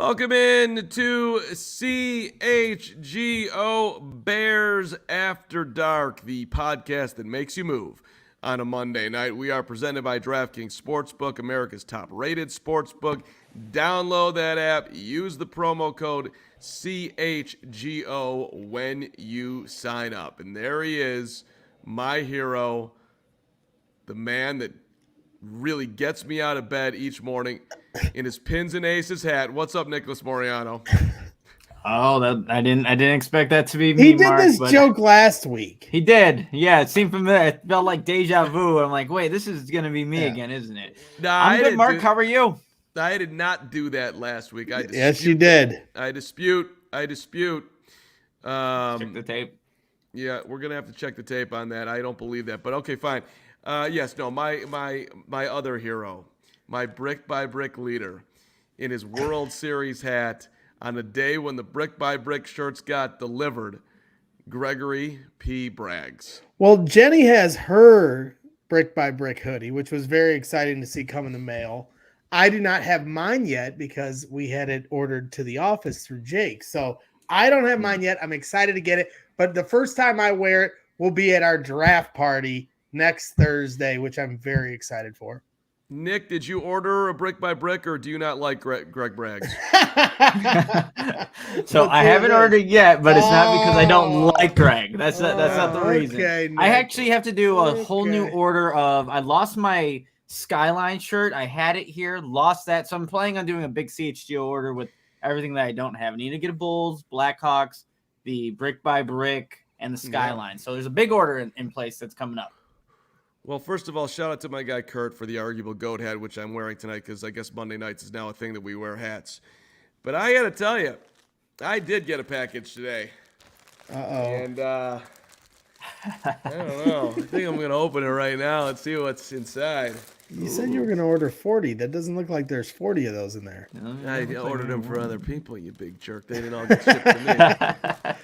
Welcome in to CHGO Bears After Dark, the podcast that makes you move on a Monday night. We are presented by DraftKings Sportsbook, America's top-rated sportsbook. Download that app. Use the promo code CHGO when you sign up. And there he is, my hero, the man that really gets me out of bed each morning in his pins and aces hat. What's up, Nicholas Moreano? Oh, I didn't expect that to be me. He did Mark, this joke last week. He did. Yeah, it seemed familiar. It felt like deja vu. I'm like, wait, this is gonna be me again, isn't it? I'm good, Mark. How are you? I did not do that last week. Yes, you did. I dispute. Check the tape. Yeah, we're gonna have to check the tape on that. I don't believe that, but okay, fine. Yes, no, my other hero, my brick by brick leader, in his World Series hat on a day when the brick by brick shirts got delivered, Gregory P. Braggs. Well, Jenny has her brick by brick hoodie, which was very exciting to see come in the mail. I do not have mine yet because we had it ordered to the office through Jake. So I don't have mine yet. I'm excited to get it. But the first time I wear it will be at our draft party next Thursday, which I'm very excited for. Nick, did you order a brick by brick, or do you not like Greg Braggs? So I haven't ordered yet, but it's not because I don't like Greg. That's not the reason. Okay, I actually have to do a whole new order of. I lost my Skyline shirt. I had it here, lost that, so I'm planning on doing a big CHGO order with everything that I don't have. I need to get a Bulls, Blackhawks, the brick by brick, and the Skyline. Yeah. So there's a big order in place that's coming up. Well, first of all, shout out to my guy Kurt for the arguable goat hat, which I'm wearing tonight because I guess Monday nights is now a thing that we wear hats. But I got to tell you, I did get a package today. And I don't know. I think I'm going to open it right now and see what's inside. You said you were going to order 40. That doesn't look like there's 40 of those in there. I ordered them for other people, you big jerk. They didn't all get shipped to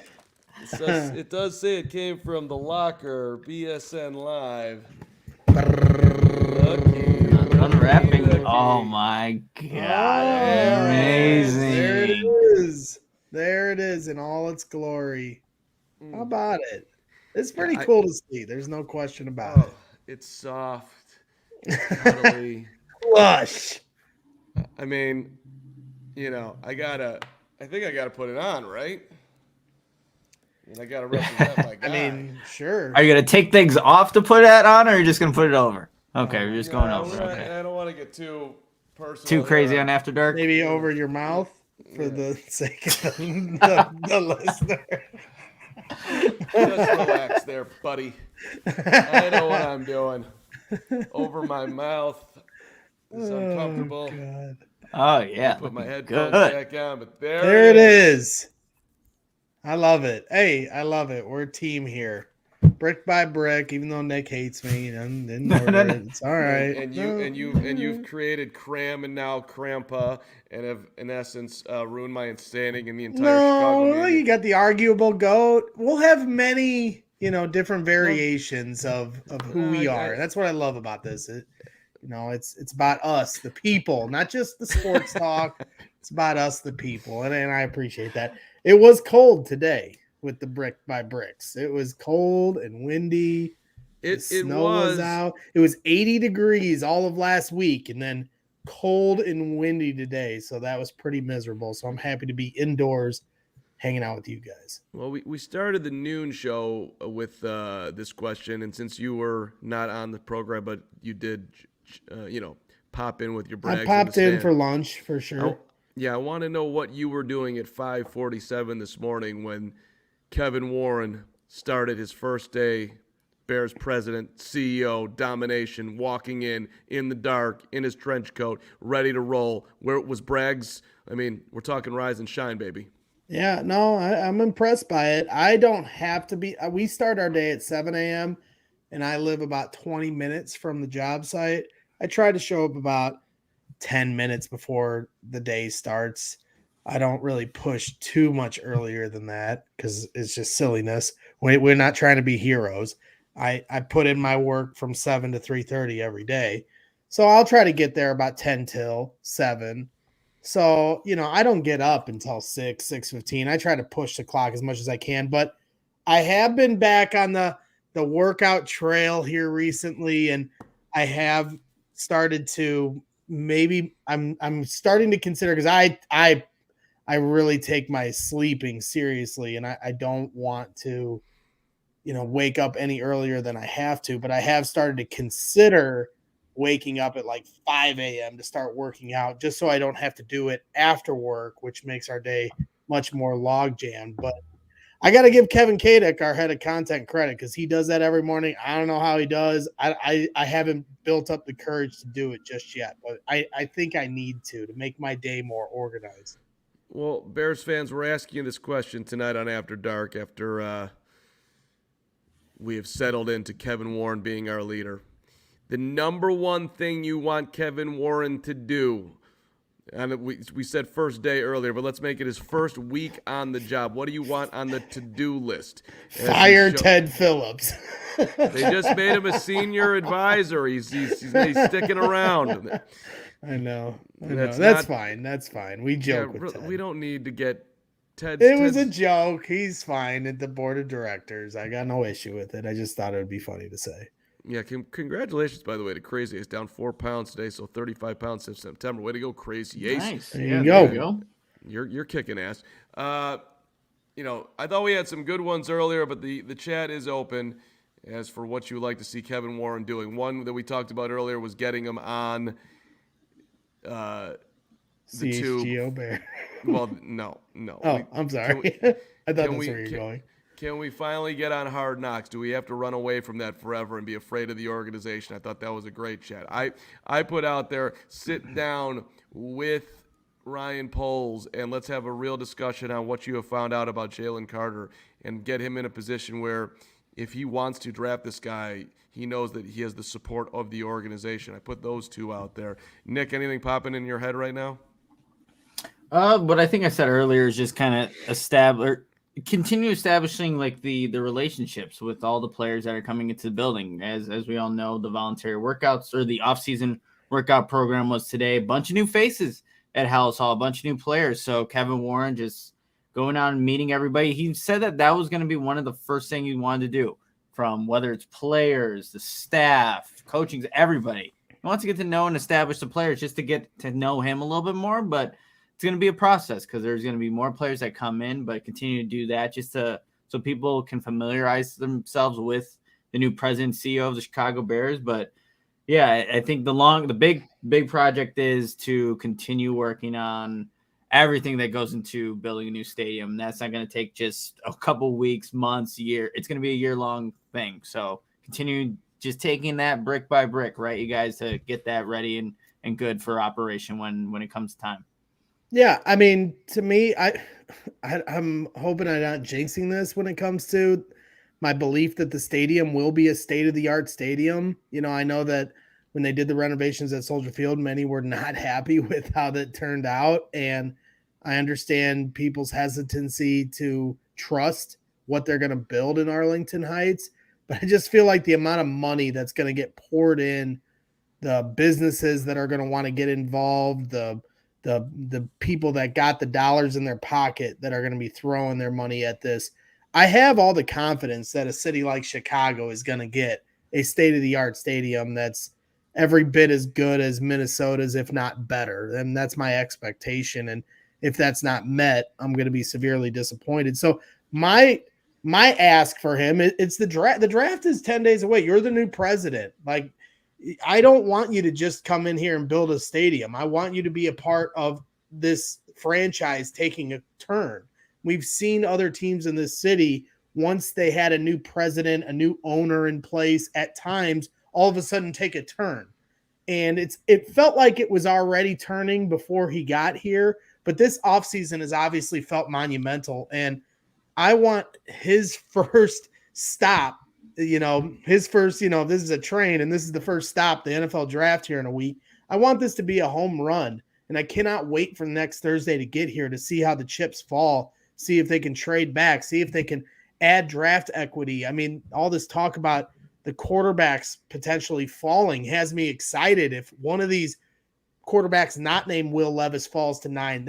me. It does say it came from the locker, BSN Live. Unwrapping. Oh my God. Amazing. There it is. There it is in all its glory. How about it? It's pretty cool to see. There's no question about it. It's soft. It's cuddly. Lush. I mean, I think I gotta put it on, right? And I gotta represent my guy. I mean, sure. Are you gonna take things off to put that on, or are you just gonna put it over? Okay, we're just going over. Okay. I don't want to get too personal. Too crazy on After Dark? Maybe over your mouth for the sake of the listener. Just relax there, buddy. I know what I'm doing. Over my mouth. It's uncomfortable. God. Oh, yeah. Put my headphones back on, but there it is. I love it. Hey, I love it. We're a team here. Brick by brick, even though Nick hates me, didn't order it. It's all right. And you've created Cram and now Crampa, and have in essence ruined my standing in the entire Chicago media. You got the arguable goat. We'll have many, different variations of who we are. That's what I love about this. It's about us, the people, not just the sports talk. It's about us, the people, and I appreciate that. It was cold today with the brick by bricks. It was cold and windy. Snow was out. It was 80 degrees all of last week, and then cold and windy today. So that was pretty miserable. So I'm happy to be indoors hanging out with you guys. Well, we started the noon show with this question, and since you were not on the program, but you did, pop in with your brags. I popped in for lunch for sure. I want to know what you were doing at 5:47 this morning when Kevin Warren started his first day, Bears president, CEO, domination, walking in the dark, in his trench coat, ready to roll. Where was Braggs? I mean, we're talking rise and shine, baby. Yeah, no, I'm impressed by it. I don't have to be. We start our day at 7 a.m., and I live about 20 minutes from the job site. I try to show up about 10 minutes before the day starts. I don't really push too much earlier than that because it's just silliness. We're not trying to be heroes. I put in my work from 7 to 3:30 every day. So I'll try to get there about 10 till 7. So, I don't get up until 6:15. I try to push the clock as much as I can, but I have been back on the workout trail here recently, and I have started to maybe I'm starting to consider, because I really take my sleeping seriously, and I don't want to, wake up any earlier than I have to, but I have started to consider waking up at like 5 a.m. to start working out, just so I don't have to do it after work, which makes our day much more log jammed. But I got to give Kevin Kadek, our head of content, credit, because he does that every morning. I don't know how he does. I haven't built up the courage to do it just yet, but I think I need to make my day more organized. Well, Bears fans, we're asking you this question tonight on After Dark after we have settled into Kevin Warren being our leader. The number one thing you want Kevin Warren to do, and we said first day earlier, but let's make it his first week on the job. What do you want on the to-do list? Fire Ted Phillips. They just made him a senior advisor. He's sticking around. I know. That's fine. That's fine. We joke with Ted. We don't need to get Ted. It was a joke. He's fine at the board of directors. I got no issue with it. I just thought it would be funny to say. Yeah, congratulations, by the way, to Crazy Ace. Down 4 pounds today, so 35 pounds since September. Way to go, Crazy Ace. Nice. There you go. There you go. You're kicking ass. I thought we had some good ones earlier, but the chat is open as for what you would like to see Kevin Warren doing. One that we talked about earlier was getting him on the CHGO Bear. Well, no. Oh, I'm sorry. I thought that's where you're going. Can we finally get on Hard Knocks? Do we have to run away from that forever and be afraid of the organization? I thought that was a great chat. I put out there, sit down with Ryan Poles and let's have a real discussion on what you have found out about Jalen Carter and get him in a position where if he wants to draft this guy, he knows that he has the support of the organization. I put those two out there. Nick, anything popping in your head right now? What I think I said earlier is just kind of continue establishing like the relationships with all the players that are coming into the building. As we all know, the voluntary workouts or the offseason workout program was today. A bunch of new faces at Halas Hall, a bunch of new players. So Kevin Warren just going out and meeting everybody. He said that was going to be one of the first things he wanted to do, from whether it's players, the staff, coaching, everybody. He wants to get to know and establish the players just to get to know him a little bit more, but it's going to be a process because there's going to be more players that come in, but continue to do that just so people can familiarize themselves with the new president, CEO of the Chicago Bears. But yeah, I think the big project is to continue working on everything that goes into building a new stadium. That's not going to take just a couple weeks, months, year. It's going to be a year-long thing. So continue just taking that brick by brick, right, you guys, to get that ready and good for operation when it comes time. Yeah, I mean, to me, I'm hoping I'm not jinxing this when it comes to my belief that the stadium will be a state-of-the-art stadium. I know that when they did the renovations at Soldier Field, many were not happy with how that turned out, and I understand people's hesitancy to trust what they're going to build in Arlington Heights, but I just feel like the amount of money that's going to get poured in, the businesses that are going to want to get involved, the people that got the dollars in their pocket that are going to be throwing their money at this. I have all the confidence that a city like Chicago is going to get a state-of-the-art stadium that's every bit as good as Minnesota's, if not better. And that's my expectation. And if that's not met, I'm going to be severely disappointed. So my ask for him, it's the draft. The draft is 10 days away. You're the new president. Like, I don't want you to just come in here and build a stadium. I want you to be a part of this franchise taking a turn. We've seen other teams in this city, once they had a new president, a new owner in place, at times, all of a sudden take a turn. And it felt like it was already turning before he got here. But this offseason has obviously felt monumental. And I want his first stop, this is a train and this is the first stop, the NFL draft here in a week. I want this to be a home run, and I cannot wait for next Thursday to get here to see how the chips fall, see if they can trade back, see if they can add draft equity. I mean, all this talk about the quarterbacks potentially falling has me excited. If one of these quarterbacks not named Will Levis falls to 9,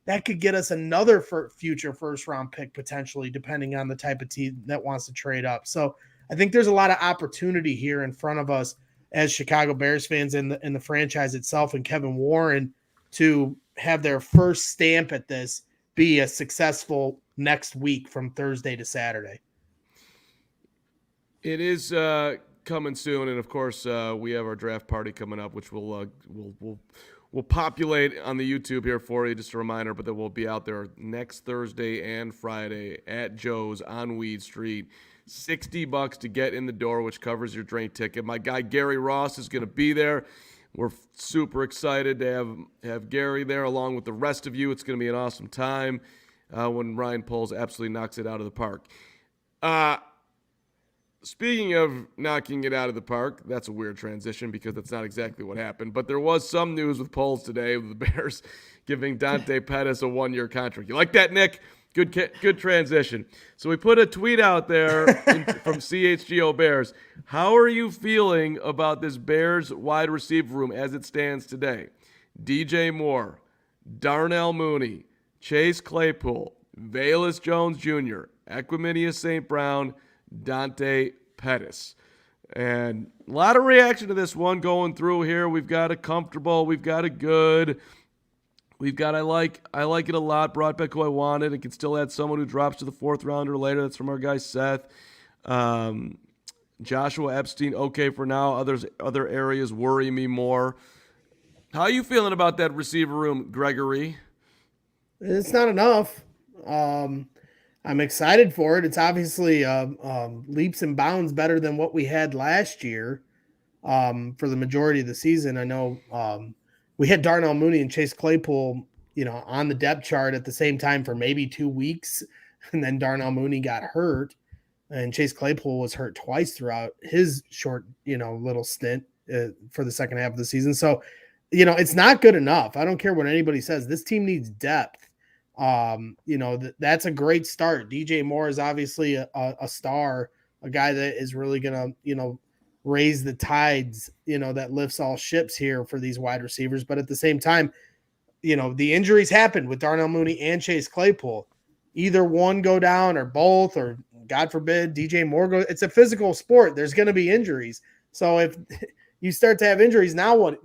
that could get us another future first-round pick potentially, depending on the type of team that wants to trade up. So I think there's a lot of opportunity here in front of us as Chicago Bears fans and the franchise itself and Kevin Warren to have their first stamp at this be a successful next week from Thursday to Saturday. It is coming soon, and of course we have our draft party coming up, which we'll populate on the YouTube here for you. Just a reminder, but that will be out there next Thursday and Friday at Joe's on Weed Street. $60 to get in the door, which covers your drink ticket. My guy Gary Ross is going to be there. We're super excited to have Gary there along with the rest of you. It's going to be an awesome time when Ryan Poles absolutely knocks it out of the park. Speaking of knocking it out of the park, that's a weird transition because that's not exactly what happened. But there was some news with Poles today with the Bears giving Dante Pettis a 1-year contract. You like that, Nick? Good transition. So we put a tweet out there from CHGO Bears. How are you feeling about this Bears wide receiver room as it stands today? DJ Moore, Darnell Mooney, Chase Claypool, Velus Jones Jr., Equanimeous St. Brown, Dante Pettis. And a lot of reaction to this one going through here. We've got a comfortable, we've got a good, we've got I like it a lot, brought back who I wanted, and can still add someone who drops to the 4th rounder later. That's from our guy Seth. Joshua Epstein, okay for now. Other areas worry me more. How are you feeling about that receiver room, Gregory? It's not enough. I'm excited for it. It's obviously leaps and bounds better than what we had last year for the majority of the season. I know we had Darnell Mooney and Chase Claypool, on the depth chart at the same time for maybe 2 weeks, and then Darnell Mooney got hurt, and Chase Claypool was hurt twice throughout his short, little stint for the second half of the season. So, it's not good enough. I don't care what anybody says. This team needs depth. That's a great start. DJ Moore is obviously a star, a guy that is really going to, raise the tides, that lifts all ships here for these wide receivers. But at the same time, the injuries happened with Darnell Mooney and Chase Claypool. Either one go down or both, or God forbid, DJ Moore go. It's a physical sport. There's going to be injuries. So if you start to have injuries, now what?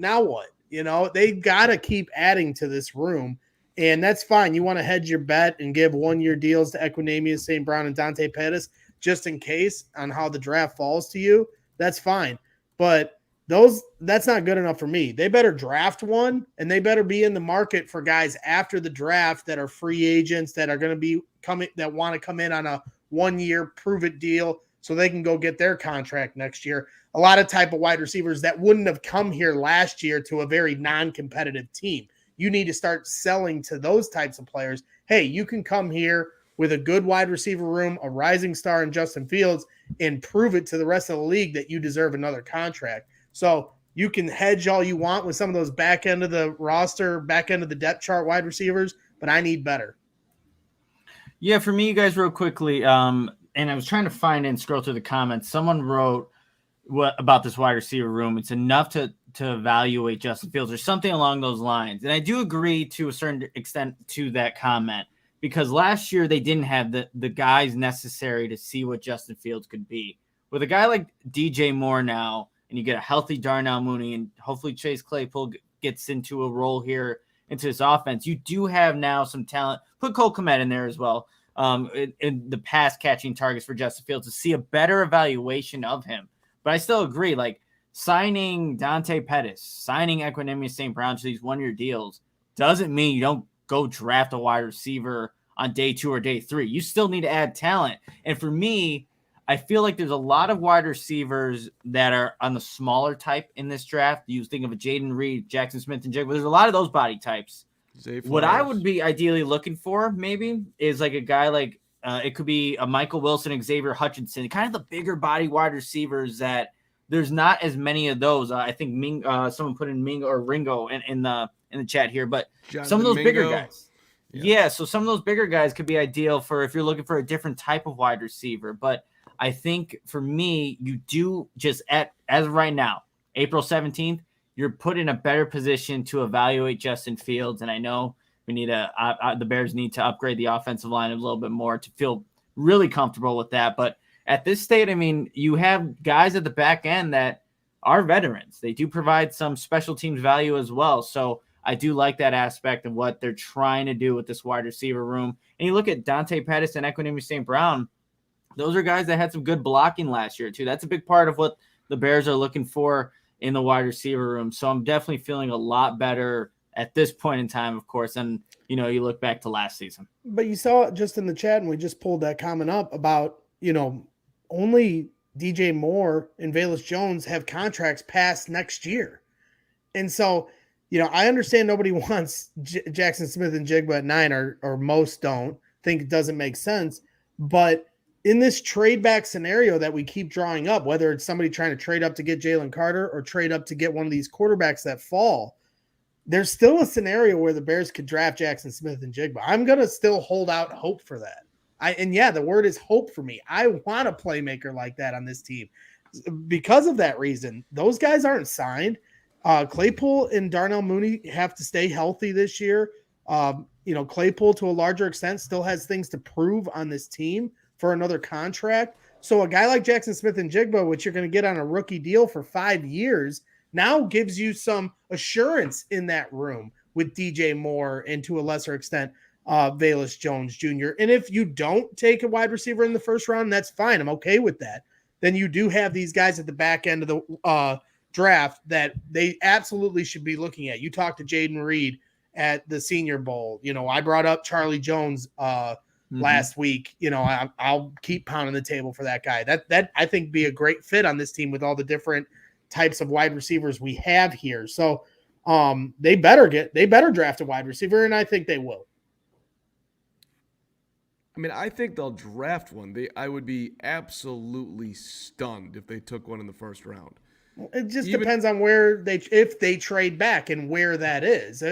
They got to keep adding to this room. And that's fine. You want to hedge your bet and give 1-year deals to Equanimeous St. Brown and Dante Pettis just in case on how the draft falls to you. That's fine. But that's not good enough for me. They better draft one, and they better be in the market for guys after the draft that are free agents that are going to be coming, that want to come in on a 1-year prove-it deal so they can go get their contract next year. A lot of type of wide receivers that wouldn't have come here last year to a very non-competitive team. You need to start selling to those types of players. Hey, you can come here with a good wide receiver room, a rising star in Justin Fields, and prove it to the rest of the league that you deserve another contract. So you can hedge all you want with some of those back end of the roster, back end of the depth chart wide receivers, but I need better. Yeah, for me, you guys, real quickly, and I was trying to find and scroll through the comments. Someone wrote about this wide receiver room. It's enough to evaluate Justin Fields or something along those lines. And I do agree to a certain extent to that comment, because last year they didn't have the guys necessary to see what Justin Fields could be. With a guy like DJ Moore now, and you get a healthy Darnell Mooney, and hopefully Chase Claypool gets into a role here into this offense, you do have now some talent. Put Cole Kmet in there as well in the pass catching targets for Justin Fields to see a better evaluation of him. But I still agree, signing Dante Pettis, signing Equanimeous St. Brown to these 1-year deals doesn't mean you don't go draft a wide receiver on day 2 or day 3. You still need to add talent. And for me, I feel like there's a lot of wide receivers that are on the smaller type in this draft. You think of a Jaden Reed, Jackson Smith, and Jake, but there's a lot of those body types. What I would be ideally looking for maybe is a guy it could be a Michael Wilson, Xavier Hutchinson, kind of the bigger body wide receivers that there's not as many of those. I think someone put in Mingo or Ringo in the chat here, but Jonathan some of those bigger guys. Yeah, so some of those bigger guys could be ideal for if you're looking for a different type of wide receiver. But I think for me, you do just as of right now, April 17th, you're put in a better position to evaluate Justin Fields. And I know we need the Bears need to upgrade the offensive line a little bit more to feel really comfortable with that. But at this state, I mean, you have guys at the back end that are veterans. They do provide some special teams value as well. So I do like that aspect of what they're trying to do with this wide receiver room. And you look at Dante Pettis and Equanimous St. Brown, those are guys that had some good blocking last year too. That's a big part of what the Bears are looking for in the wide receiver room. So I'm definitely feeling a lot better at this point in time, of course. And, you know, you look back to last season. But you saw it just in the chat, and we just pulled that comment up about, you know, only DJ Moore and Velus Jones have contracts past next year. And so, you know, I understand nobody wants Jackson Smith and Jigba at 9, or most don't think it doesn't make sense. But in this trade back scenario that we keep drawing up, whether it's somebody trying to trade up to get Jalen Carter or trade up to get one of these quarterbacks that fall, there's still a scenario where the Bears could draft Jackson Smith and Jigba. I'm going to still hold out hope for that. The word is hope for me. I want a playmaker like that on this team. Because of that reason, those guys aren't signed. Claypool and Darnell Mooney have to stay healthy this year. You know, Claypool to a larger extent still has things to prove on this team for another contract. So a guy like Jackson Smith and Jigba, which you're going to get on a rookie deal for 5 years, now gives you some assurance in that room with DJ Moore and to a lesser extent, Velus Jones Jr. And if you don't take a wide receiver in the first round, that's fine. I'm okay with that. Then you do have these guys at the back end of the draft that they absolutely should be looking at. You talked to Jaden Reed at the Senior Bowl. You know, I brought up Charlie Jones last week. You know, I'll keep pounding the table for that guy. That I think be a great fit on this team with all the different types of wide receivers we have here. So they better draft a wide receiver, and I think they will. I mean, I think they'll draft one. I would be absolutely stunned if they took one in the first round. It just depends on if they trade back and where that is.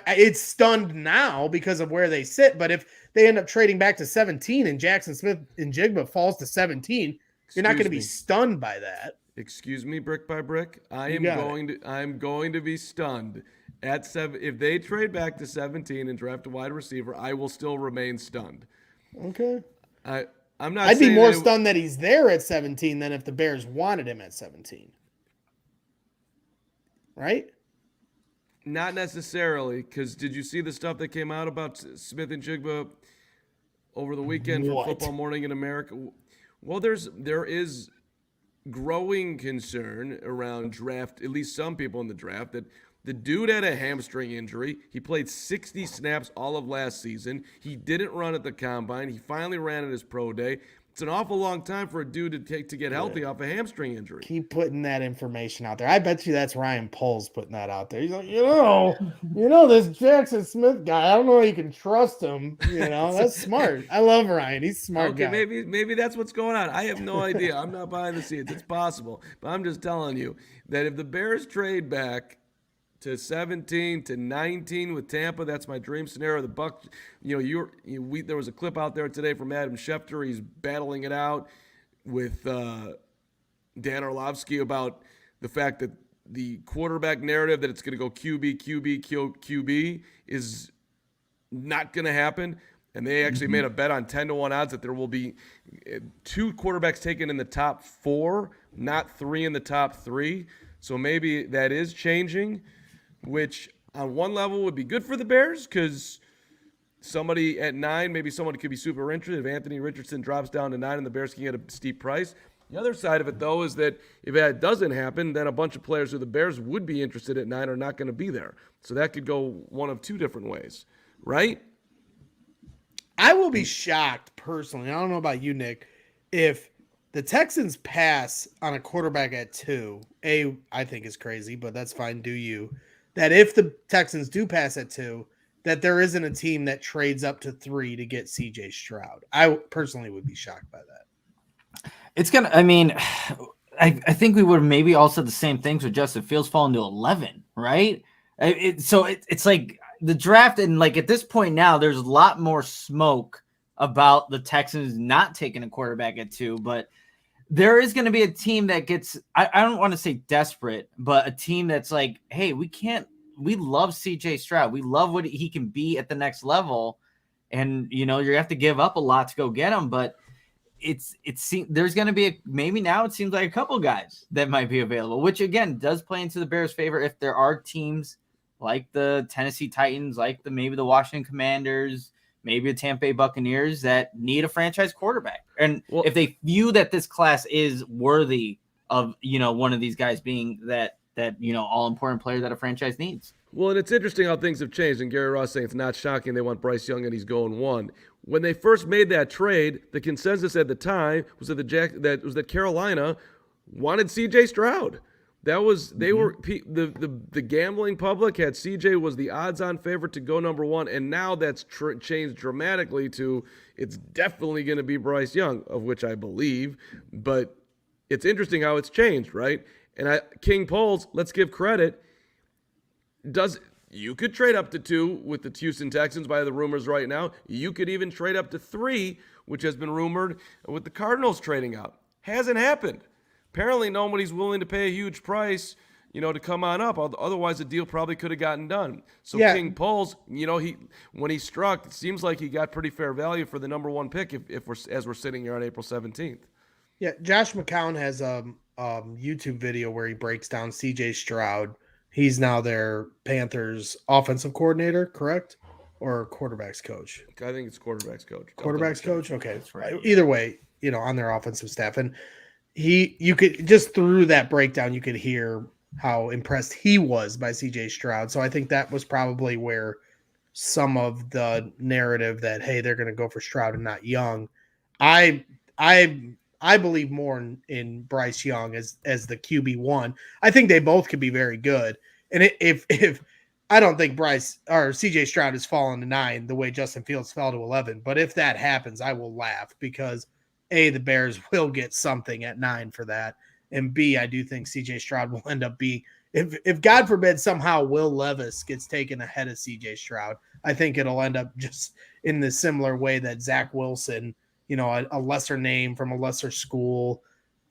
It's stunned now because of where they sit, but if they end up trading back to 17 and Jackson Smith and Jigba falls to 17, you're not going to be stunned by that. Excuse me, brick by brick. I'm going to be stunned at 7. If they trade back to 17 and draft a wide receiver, I will still remain stunned. Okay. I'm not. I'd be more stunned that he's there at 17 than if the Bears wanted him at 17. Right? Not necessarily, because did you see the stuff that came out about Smith and Jigba over the weekend from Football Morning in America? Well, there is growing concern around draft, at least some people in the draft, that the dude had a hamstring injury. He played 60 snaps all of last season. He didn't run at the combine. He finally ran at his pro day. It's an awful long time for a dude to get healthy off a hamstring injury. Keep putting that information out there. I bet you that's Ryan Poles putting that out there. He's like, you know this Jackson Smith guy. I don't know if you can trust him. You know, that's smart. I love Ryan. He's a smart guy. Maybe that's what's going on. I have no idea. I'm not behind the scenes. It's possible. But I'm just telling you that if the Bears trade back to 17 to 19 with Tampa, that's my dream scenario. The Bucs, there was a clip out there today from Adam Schefter. He's battling it out with Dan Orlovsky about the fact that the quarterback narrative that it's going to go QB is not going to happen. And they actually made a bet on 10-1 odds that there will be 2 quarterbacks taken in the top 4, not 3 in the top 3. So maybe that is changing, which on one level would be good for the Bears because somebody at 9, maybe someone could be super interested. If Anthony Richardson drops down to 9 and the Bears can get a steep price. The other side of it, though, is that if that doesn't happen, then a bunch of players who the Bears would be interested at 9 are not going to be there. So that could go one of 2 different ways, right? I will be shocked, personally, I don't know about you, Nick, if the Texans pass on a quarterback at 2. I think is crazy, but that's fine, do you. That if the Texans do pass at 2, that there isn't a team that trades up to 3 to get CJ Stroud. I personally would be shocked by that. It's going to, I think we would have maybe all said the same things with Justin Fields falling to 11, right? It's like the draft, and like at this point now, there's a lot more smoke about the Texans not taking a quarterback at 2, but there is going to be a team that gets, I don't want to say desperate, but a team that's like, hey, we love CJ Stroud. We love what he can be at the next level. And, you're going to have to give up a lot to go get him. But there's going to be maybe now it seems like a couple guys that might be available, which again does play into the Bears' favor if there are teams like the Tennessee Titans, like maybe the Washington Commanders, maybe the Tampa Bay Buccaneers that need a franchise quarterback. And if they view that this class is worthy of, one of these guys being that all important player that a franchise needs. Well, and it's interesting how things have changed. And Gary Ross saying it's not shocking they want Bryce Young and he's going 1. When they first made that trade, the consensus at the time was that Carolina wanted C.J. Stroud. That was the gambling public had CJ was the odds-on favorite to go number 1, and now that's changed dramatically to it's definitely going to be Bryce Young, of which I believe. But it's interesting how it's changed, right? And King Poles, let's give credit. You could trade up to 2 with the Houston Texans by the rumors right now. You could even trade up to 3, which has been rumored with the Cardinals trading up. Hasn't happened. Apparently nobody's willing to pay a huge price, to come on up. Otherwise, the deal probably could have gotten done. So yeah. King Poles, when he struck, it seems like he got pretty fair value for the number 1 pick as we're sitting here on April 17th. Yeah, Josh McCown has a YouTube video where he breaks down C.J. Stroud. He's now their Panthers offensive coordinator, correct? Or quarterbacks coach? I think it's quarterbacks coach. Quarterbacks coach? Okay. That's right. Either way, on their offensive staff. And you could just through that breakdown, you could hear how impressed he was by CJ Stroud. So I think that was probably where some of the narrative that, hey, they're going to go for Stroud and not Young. I believe more in Bryce Young as the QB1. I think they both could be very good. And if I don't think Bryce or CJ Stroud has fallen to 9 the way Justin Fields fell to 11, but if that happens, I will laugh because A, the Bears will get something at 9 for that. And B, I do think CJ Stroud will end up being, if God forbid somehow Will Levis gets taken ahead of CJ Stroud, I think it'll end up just in the similar way that Zach Wilson, a lesser name from a lesser school,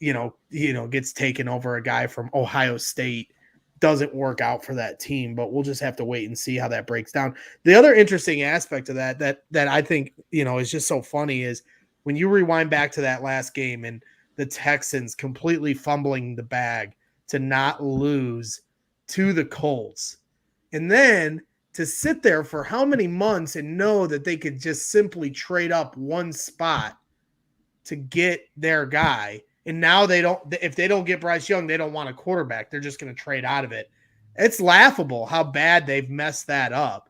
gets taken over a guy from Ohio State. Doesn't work out for that team, but we'll just have to wait and see how that breaks down. The other interesting aspect of that I think, is just so funny is when you rewind back to that last game and the Texans completely fumbling the bag to not lose to the Colts. And then to sit there for how many months and know that they could just simply trade up 1 spot to get their guy. And now if they don't get Bryce Young, they don't want a quarterback. They're just going to trade out of it. It's laughable how bad they've messed that up.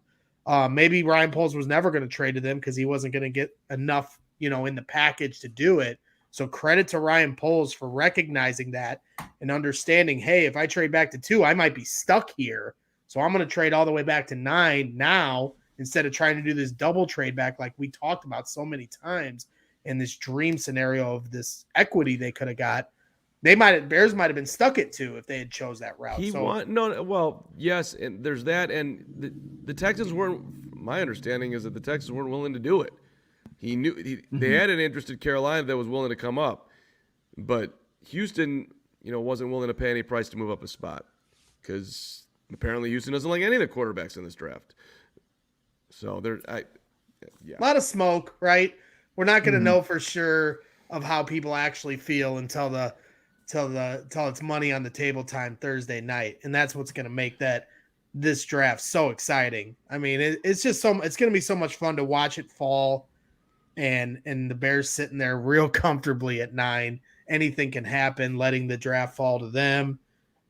Maybe Ryan Poles was never going to trade to them because he wasn't going to get enough, in the package to do it. So credit to Ryan Poles for recognizing that and understanding, hey, if I trade back to 2, I might be stuck here. So I'm going to trade all the way back to 9 now instead of trying to do this double trade back like we talked about so many times. In this dream scenario of this equity they could have got, Bears might have been stuck at 2 if they had chose that route. Yes, and there's that, and the Texans weren't. My understanding is that the Texans weren't willing to do it. They had an interested Carolina that was willing to come up, but Houston, wasn't willing to pay any price to move up a spot because apparently Houston doesn't like any of the quarterbacks in this draft. So a lot of smoke, right? We're not going to know for sure of how people actually feel until it's money on the table time Thursday night, and that's what's going to make this draft so exciting. I mean, it's going to be so much fun to watch it fall, and the Bears sitting there real comfortably at 9. Anything can happen, letting the draft fall to them.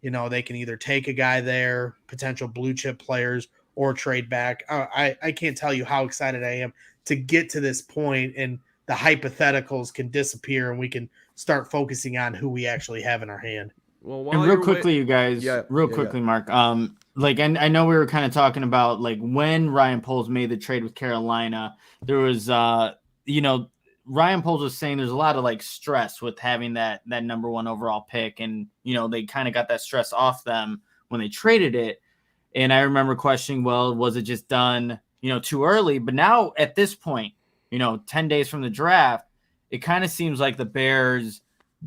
They can either take a guy there, potential blue chip players, or trade back. I can't tell you how excited I am to get to this point and the hypotheticals can disappear and we can start focusing on who we actually have in our hand. Well, and real quickly, you guys, Mark, I know we were kind of talking about like when Ryan Poles made the trade with Carolina, there was, Ryan Poles was saying there's a lot of like stress with having that number 1 overall pick. And, they kind of got that stress off them when they traded it. And I remember questioning, well, was it just done, too early? But now at this point, 10 days from the draft, it kind of seems like the Bears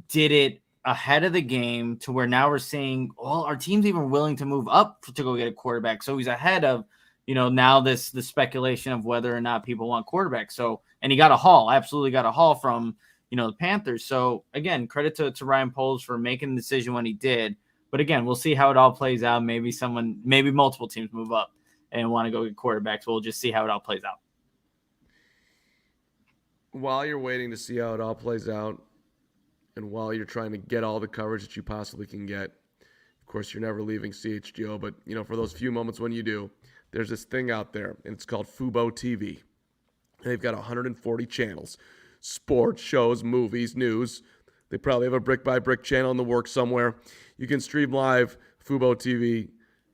did it ahead of the game to where now we're seeing, well, our team's even willing to move up to go get a quarterback. So he's ahead of, now the speculation of whether or not people want quarterback. So, and he got a haul, absolutely got a haul from, the Panthers. So again, credit to Ryan Poles for making the decision when he did. But again, we'll see how it all plays out. Maybe multiple teams move up and want to go get quarterbacks. We'll just see how it all plays out. While you're waiting to see how it all plays out, and while you're trying to get all the coverage that you possibly can get, of course, you're never leaving CHGO, but, for those few moments when you do, there's this thing out there, and it's called Fubo TV. And they've got 140 channels, sports, shows, movies, news. They probably have a brick-by-brick channel in the works somewhere. You can stream live Fubo TV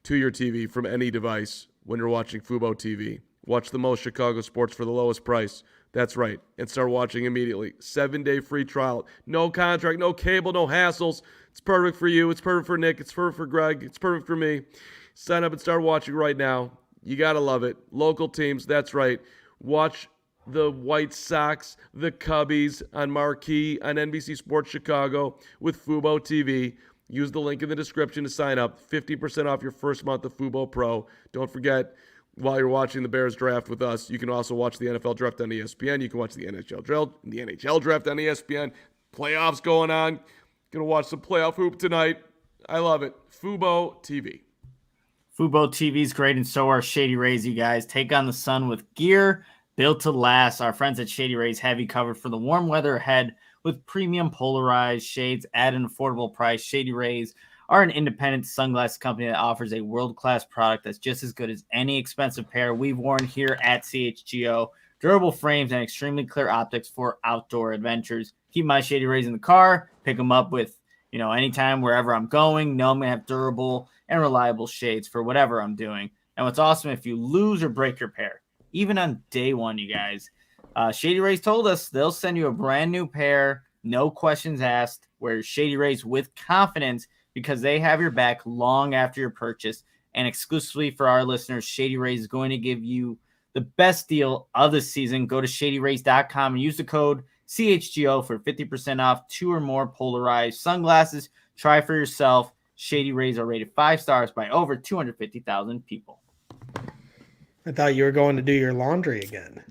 to your TV from any device when you're watching Fubo TV. Watch the most Chicago sports for the lowest price. That's right. And start watching immediately. 7-day free trial. No contract, no cable, no hassles. It's perfect for you. It's perfect for Nick. It's perfect for Greg. It's perfect for me. Sign up and start watching right now. You got to love it. Local teams, that's right. Watch the White Sox, the Cubbies on Marquee on NBC Sports Chicago with Fubo TV. Use the link in the description to sign up. 50% off your first month of Fubo Pro. Don't forget, while you're watching the Bears draft with us, you can also watch the NFL draft on ESPN. You can watch the NHL draft on ESPN. Playoffs going on. Gonna watch some playoff hoop tonight. I love it. Fubo TV. Fubo TV is great, and so are Shady Rays, you guys. Take on the sun with gear built to last. Our friends at Shady Rays have you covered for the warm weather ahead with premium polarized shades at an affordable price. Shady Rays are an independent sunglasses company that offers a world-class product that's just as good as any expensive pair we've worn here at CHGO. Durable frames and extremely clear optics for outdoor adventures. Keep my Shady Rays in the car. Pick them up with, anytime, wherever I'm going. Know I'm going to have durable and reliable shades for whatever I'm doing. And what's awesome, if you lose or break your pair, even on day one, you guys, Shady Rays told us they'll send you a brand new pair, no questions asked. Wear Shady Rays with confidence because they have your back long after your purchase. And exclusively for our listeners, Shady Rays is going to give you the best deal of the season. Go to shadyrays.com and use the code CHGO for 50% off 2 or more polarized sunglasses. Try for yourself. Shady Rays are rated 5 stars by over 250,000 people. I thought you were going to do your laundry again.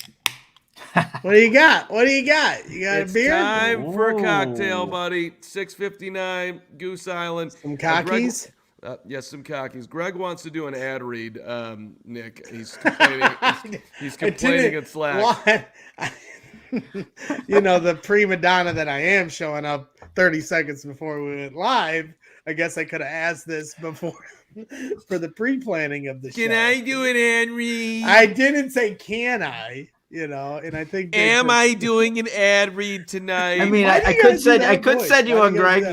What do you got? You got it's a beer? Time for a cocktail, buddy. 6:59, Goose Island. Some cockies? Yes, some cockies. Greg wants to do an ad read, Nick. He's complaining. He's complaining in Slack. The prima donna that I am showing up 30 seconds before we went live. I guess I could have asked this before for the pre-planning of the show. Can I do an ad read? I didn't say can I, and I think am I doing an ad read tonight? I mean, I could send you one, Greg.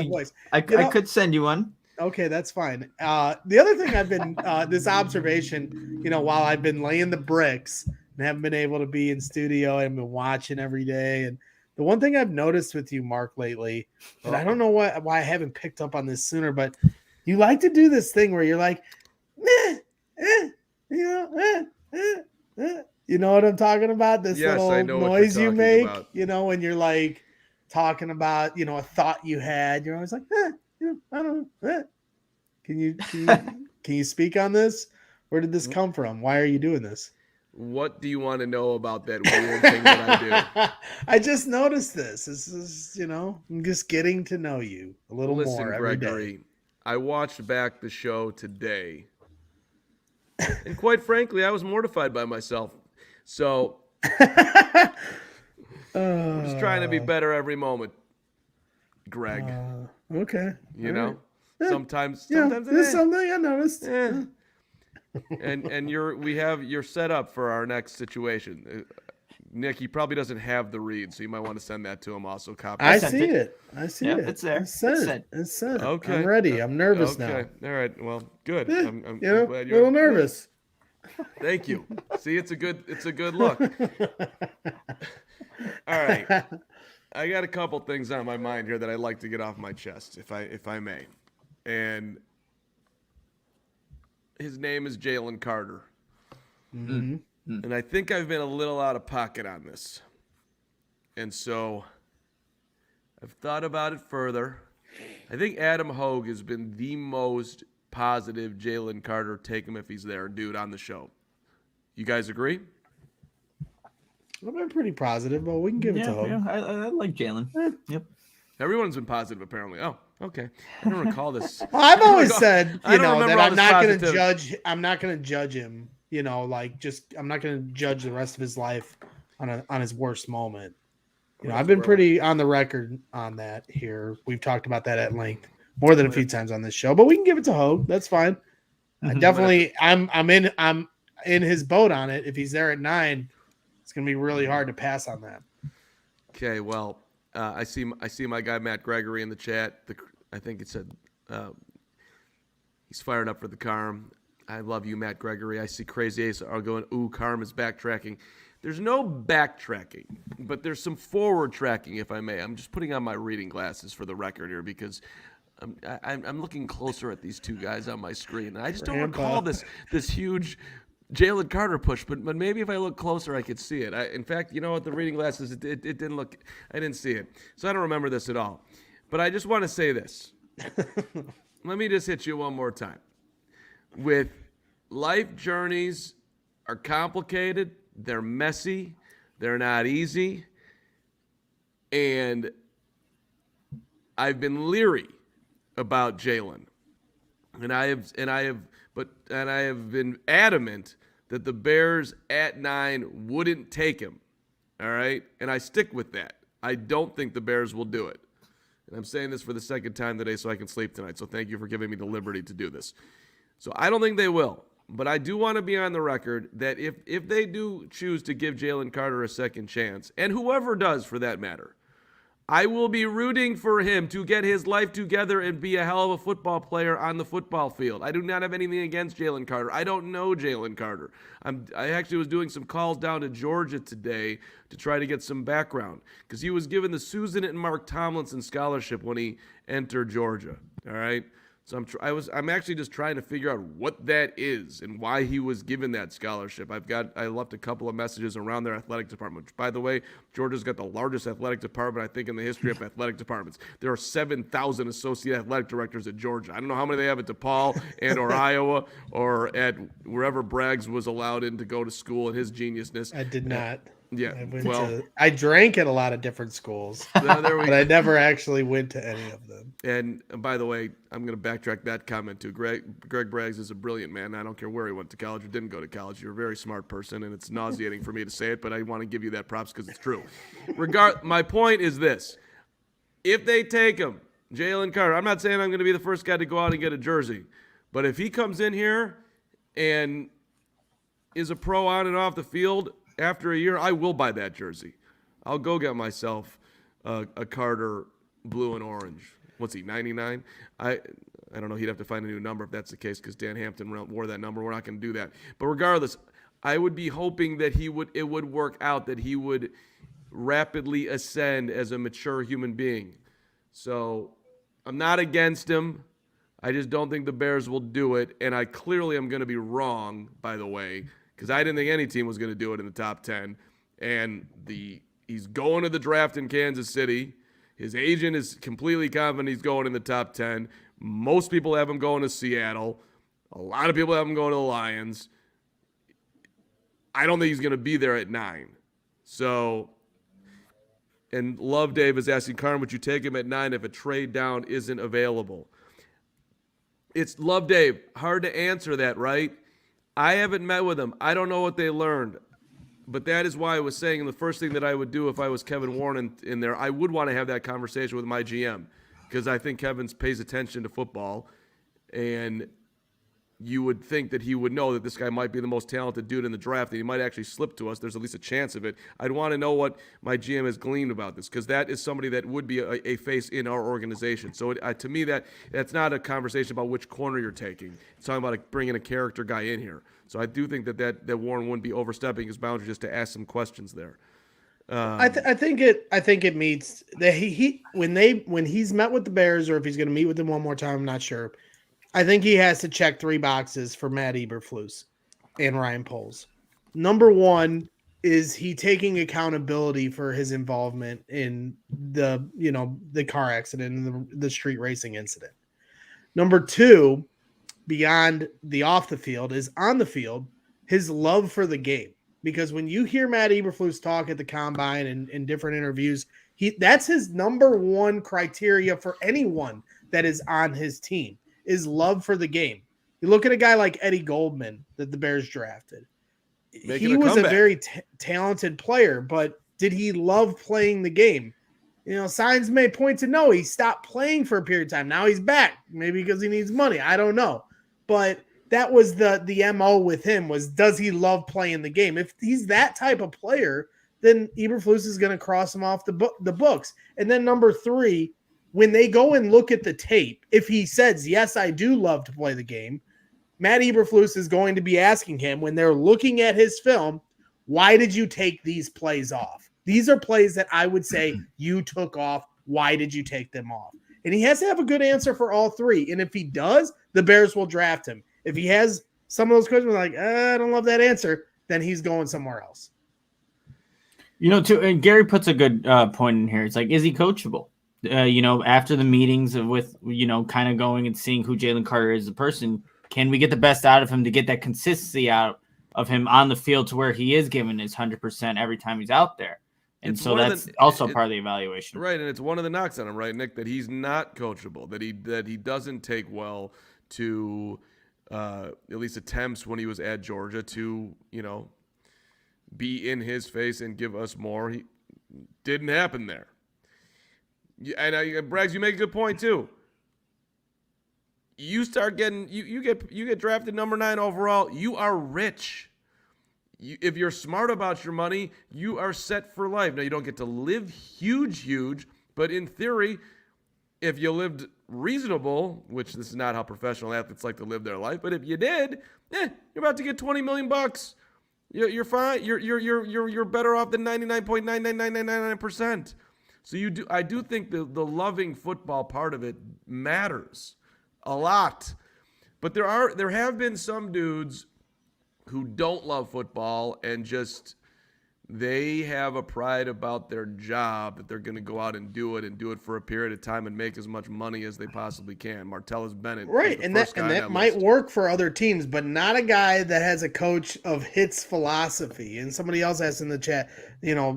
I could send you one. Okay, that's fine. The other thing I've been this observation, while I've been laying the bricks and haven't been able to be in studio and been watching every day, and the one thing I've noticed with you, Mark, lately, and I don't know why I haven't picked up on this sooner, but you like to do this thing where you're like, you know what I'm talking about? This little noise you make, when you're like talking about, a thought you had. You're always like, I don't know. Can you speak on this? Where did this come from? Why are you doing this? What do you want to know about that weird thing that I do? I just noticed this. This is, I'm just getting to know you a little more every day. I watched back the show today, and quite frankly, I was mortified by myself. So I'm just trying to be better every moment, Greg. Okay. Sometimes there's something I noticed. And you're set up for our next situation. Nick, he probably doesn't have the read, so you might want to send that to him also. Copy. I see it. It's there. It's sent. Okay. I'm ready. I'm nervous now. Okay. All right. Well, good. I'm glad you're a little nervous. Thank you. See, it's a good look. All right. I got a couple things on my mind here that I'd like to get off my chest, if I may. And his name is Jalen Carter. Mm-hmm. And I think I've been a little out of pocket on this. And so I've thought about it further. I think Adam Hogue has been the most positive Jalen Carter, take him if he's there, dude, on the show. You guys agree? I've been pretty positive, but we can give it to Hogue. Yeah, I like Jalen. Yep. Everyone's been positive, apparently. Oh, okay. I don't recall this. Well, I've always said, I don't that remember all I'm this not going to positivity. judge. I'm not going to judge him. I'm not going to judge the rest of his life on his worst moment. I've been pretty on the record on that here. We've talked about that at length more than a few times on this show, but we can give it to Hogue. That's fine. Definitely, I'm in his boat on it. If he's there at 9, it's going to be really hard to pass on that. Okay, well, I see my guy Matt Gregory in the chat. I think it said he's fired up for the Carm. I love you, Matt Gregory. I see Crazy Ace are going, ooh, Carm is backtracking. There's no backtracking, but there's some forward tracking, if I may. I'm just putting on my reading glasses for the record here because I'm looking closer at these two guys on my screen. And I just don't recall this huge Jalen Carter push, but maybe if I look closer, I could see it. In fact, you know what? The reading glasses, it didn't look. I didn't see it, so I don't remember this at all. But I just want to say this. Let me just hit you one more time. With life journeys are complicated, they're messy, they're not easy, and I've been leery about Jalen, and I have been adamant that the Bears at 9 wouldn't take him. All right, and I stick with that. I don't think the Bears will do it, and I'm saying this for the second time today so I can sleep tonight. So thank you for giving me the liberty to do this. So I don't think they will. But I do want to be on the record that if they do choose to give Jalen Carter a second chance, and whoever does for that matter, I will be rooting for him to get his life together and be a hell of a football player on the football field. I do not have anything against Jalen Carter. I don't know Jalen Carter. I actually was doing some calls down to Georgia today to try to get some background because he was given the Susan and Mark Tomlinson scholarship when he entered Georgia. All right. So I'm actually just trying to figure out what that is and why he was given that scholarship. I left a couple of messages around their athletic department. Which, by the way, Georgia's got the largest athletic department, I think, in the history of athletic departments. There are 7,000 associate athletic directors at Georgia. I don't know how many they have at DePaul and or Iowa or at wherever Braggs was allowed in to go to school in his geniusness. I did not. Yeah, I drank at a lot of different schools, but I never actually went to any of them. And by the way, I'm going to backtrack that comment too. Greg Braggs is a brilliant man. I don't care where he went to college or didn't go to college. You're a very smart person, and it's nauseating for me to say it, but I want to give you that props because it's true. My point is this. If they take him, Jalen Carter, I'm not saying I'm going to be the first guy to go out and get a jersey, but if he comes in here and is a pro on and off the field, after a year, I will buy that jersey. I'll go get myself a Carter blue and orange. What's he, 99? I don't know. He'd have to find a new number if that's the case because Dan Hampton wore that number. We're not going to do that. But regardless, I would be hoping that it would work out, that he would rapidly ascend as a mature human being. So I'm not against him. I just don't think the Bears will do it. And I clearly am going to be wrong, by the way, because I didn't think any team was going to do it in the top 10. And he's going to the draft in Kansas City. His agent is completely confident he's going in the top 10. Most people have him going to Seattle. A lot of people have him going to the Lions. I don't think he's going to be there at 9. So, and Love Dave is asking, Carm, would you take him at 9 if a trade down isn't available? It's Love Dave. Hard to answer that, right? I haven't met with them. I don't know what they learned. But that is why I was saying the first thing that I would do if I was Kevin Warren in there, I would want to have that conversation with my GM because I think Kevin pays attention to football. And you would think that he would know that this guy might be the most talented dude in the draft and he might actually slip to us. There's at least a chance of it. I'd want to know what my GM has gleaned about this because that is somebody that would be a face in our organization. So to me, that's not a conversation about which corner you're taking. It's talking about bringing a character guy in here. So I do think that Warren wouldn't be overstepping his boundaries just to ask some questions there. I think it meets that when he's met with the Bears or if he's going to meet with them one more time, I'm not sure. I think he has to check 3 boxes for Matt Eberflus and Ryan Poles. Number one, is he taking accountability for his involvement in the car accident and the street racing incident. Number 2, beyond the off the field, is on the field, his love for the game. Because when you hear Matt Eberflus talk at the combine and in different interviews, that's his number 1 criteria for anyone that is on his team, is love for the game. You look at a guy like Eddie Goldman that the Bears drafted. He was a very talented player, but did he love playing the game? Signs may point to no, he stopped playing for a period of time. Now he's back, maybe because he needs money. I don't know. But that was the MO with him, was does he love playing the game? If he's that type of player, then Eberflus is going to cross him off the books. And then number 3, when they go and look at the tape, if he says, yes, I do love to play the game, Matt Eberflus is going to be asking him, when they're looking at his film, why did you take these plays off? These are plays that I would say you took off. Why did you take them off? And he has to have a good answer for all 3. And if he does, the Bears will draft him. If he has some of those questions like, I don't love that answer, then he's going somewhere else. And Gary puts a good point in here. It's like, is he coachable? After the meetings with, kind of going and seeing who Jalen Carter is as a person, can we get the best out of him to get that consistency out of him on the field to where he is giving his 100% every time he's out there? And so that's also part of the evaluation. Right, and it's one of the knocks on him, right, Nick, that he's not coachable, that he doesn't take well to at least attempts when he was at Georgia to, be in his face and give us more. He didn't happen there. And Braggs, you make a good point too. You start getting you get drafted number 9 overall, you are rich. If you're smart about your money, you are set for life. Now, you don't get to live huge, but in theory, if you lived reasonable, which this is not how professional athletes like to live their life, but if you did, you're about to get $20 million. You're fine. You're better off than 99.99999%. So I do think the loving football part of it matters a lot. But there have been some dudes who don't love football and just they have a pride about their job that they're going to go out and do it for a period of time and make as much money as they possibly can. Martellus Bennett, right, and that might work for other teams, but not a guy that has a coach of hits philosophy. And somebody else asked in the chat,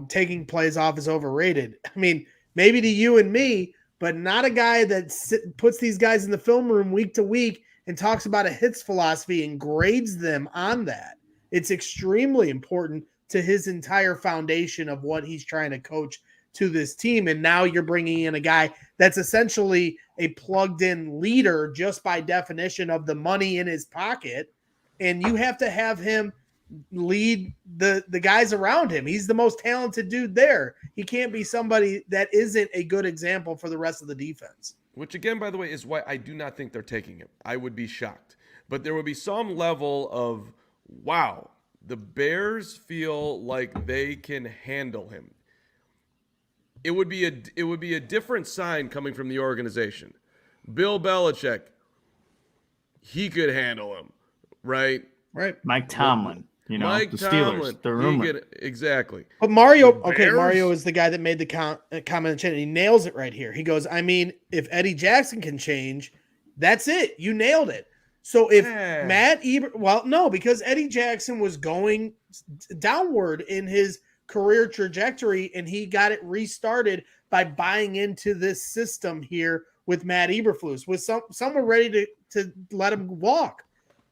taking plays off is overrated. I mean, maybe to you and me, but not a guy that puts these guys in the film room week to week and talks about a hits philosophy and grades them on that. It's extremely important to his entire foundation of what he's trying to coach to this team. And now you're bringing in a guy that's essentially a plugged in leader just by definition of the money in his pocket. And you have to have him lead the guys around him. He's the most talented dude there. He can't be somebody that isn't a good example for the rest of the defense. Which, again, by the way, is why I do not think they're taking him. I would be shocked. But there would be some level of, wow, the Bears feel like they can handle him. It would be a different sign coming from the organization. Bill Belichick, he could handle him, right? Right. Mike Tomlin. Mike the Steelers, Tomlin, the rumor. Exactly. But Mario is the guy that made the comment in the chat. He nails it right here. He goes, I mean, if Eddie Jackson can change, that's it. You nailed it. So if because Eddie Jackson was going downward in his career trajectory and he got it restarted by buying into this system here with Matt Eberflus, with someone ready to let him walk,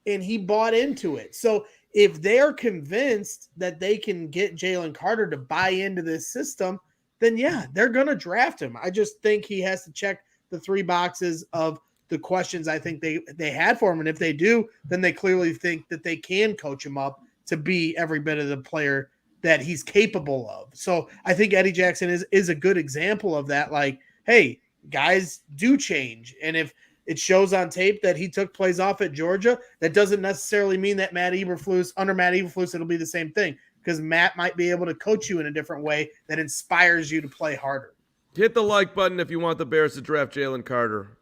and he bought into it. So if they're convinced that they can get Jalen Carter to buy into this system, then yeah, they're going to draft him. I just think he has to check the 3 boxes of the questions I think they had for him. And if they do, then they clearly think that they can coach him up to be every bit of the player that he's capable of. So I think Eddie Jackson is a good example of that. Like, hey, guys do change. And if it shows on tape that he took plays off at Georgia, that doesn't necessarily mean that under Matt Eberflus, it'll be the same thing, because Matt might be able to coach you in a different way that inspires you to play harder. Hit the like button if you want the Bears to draft Jalen Carter.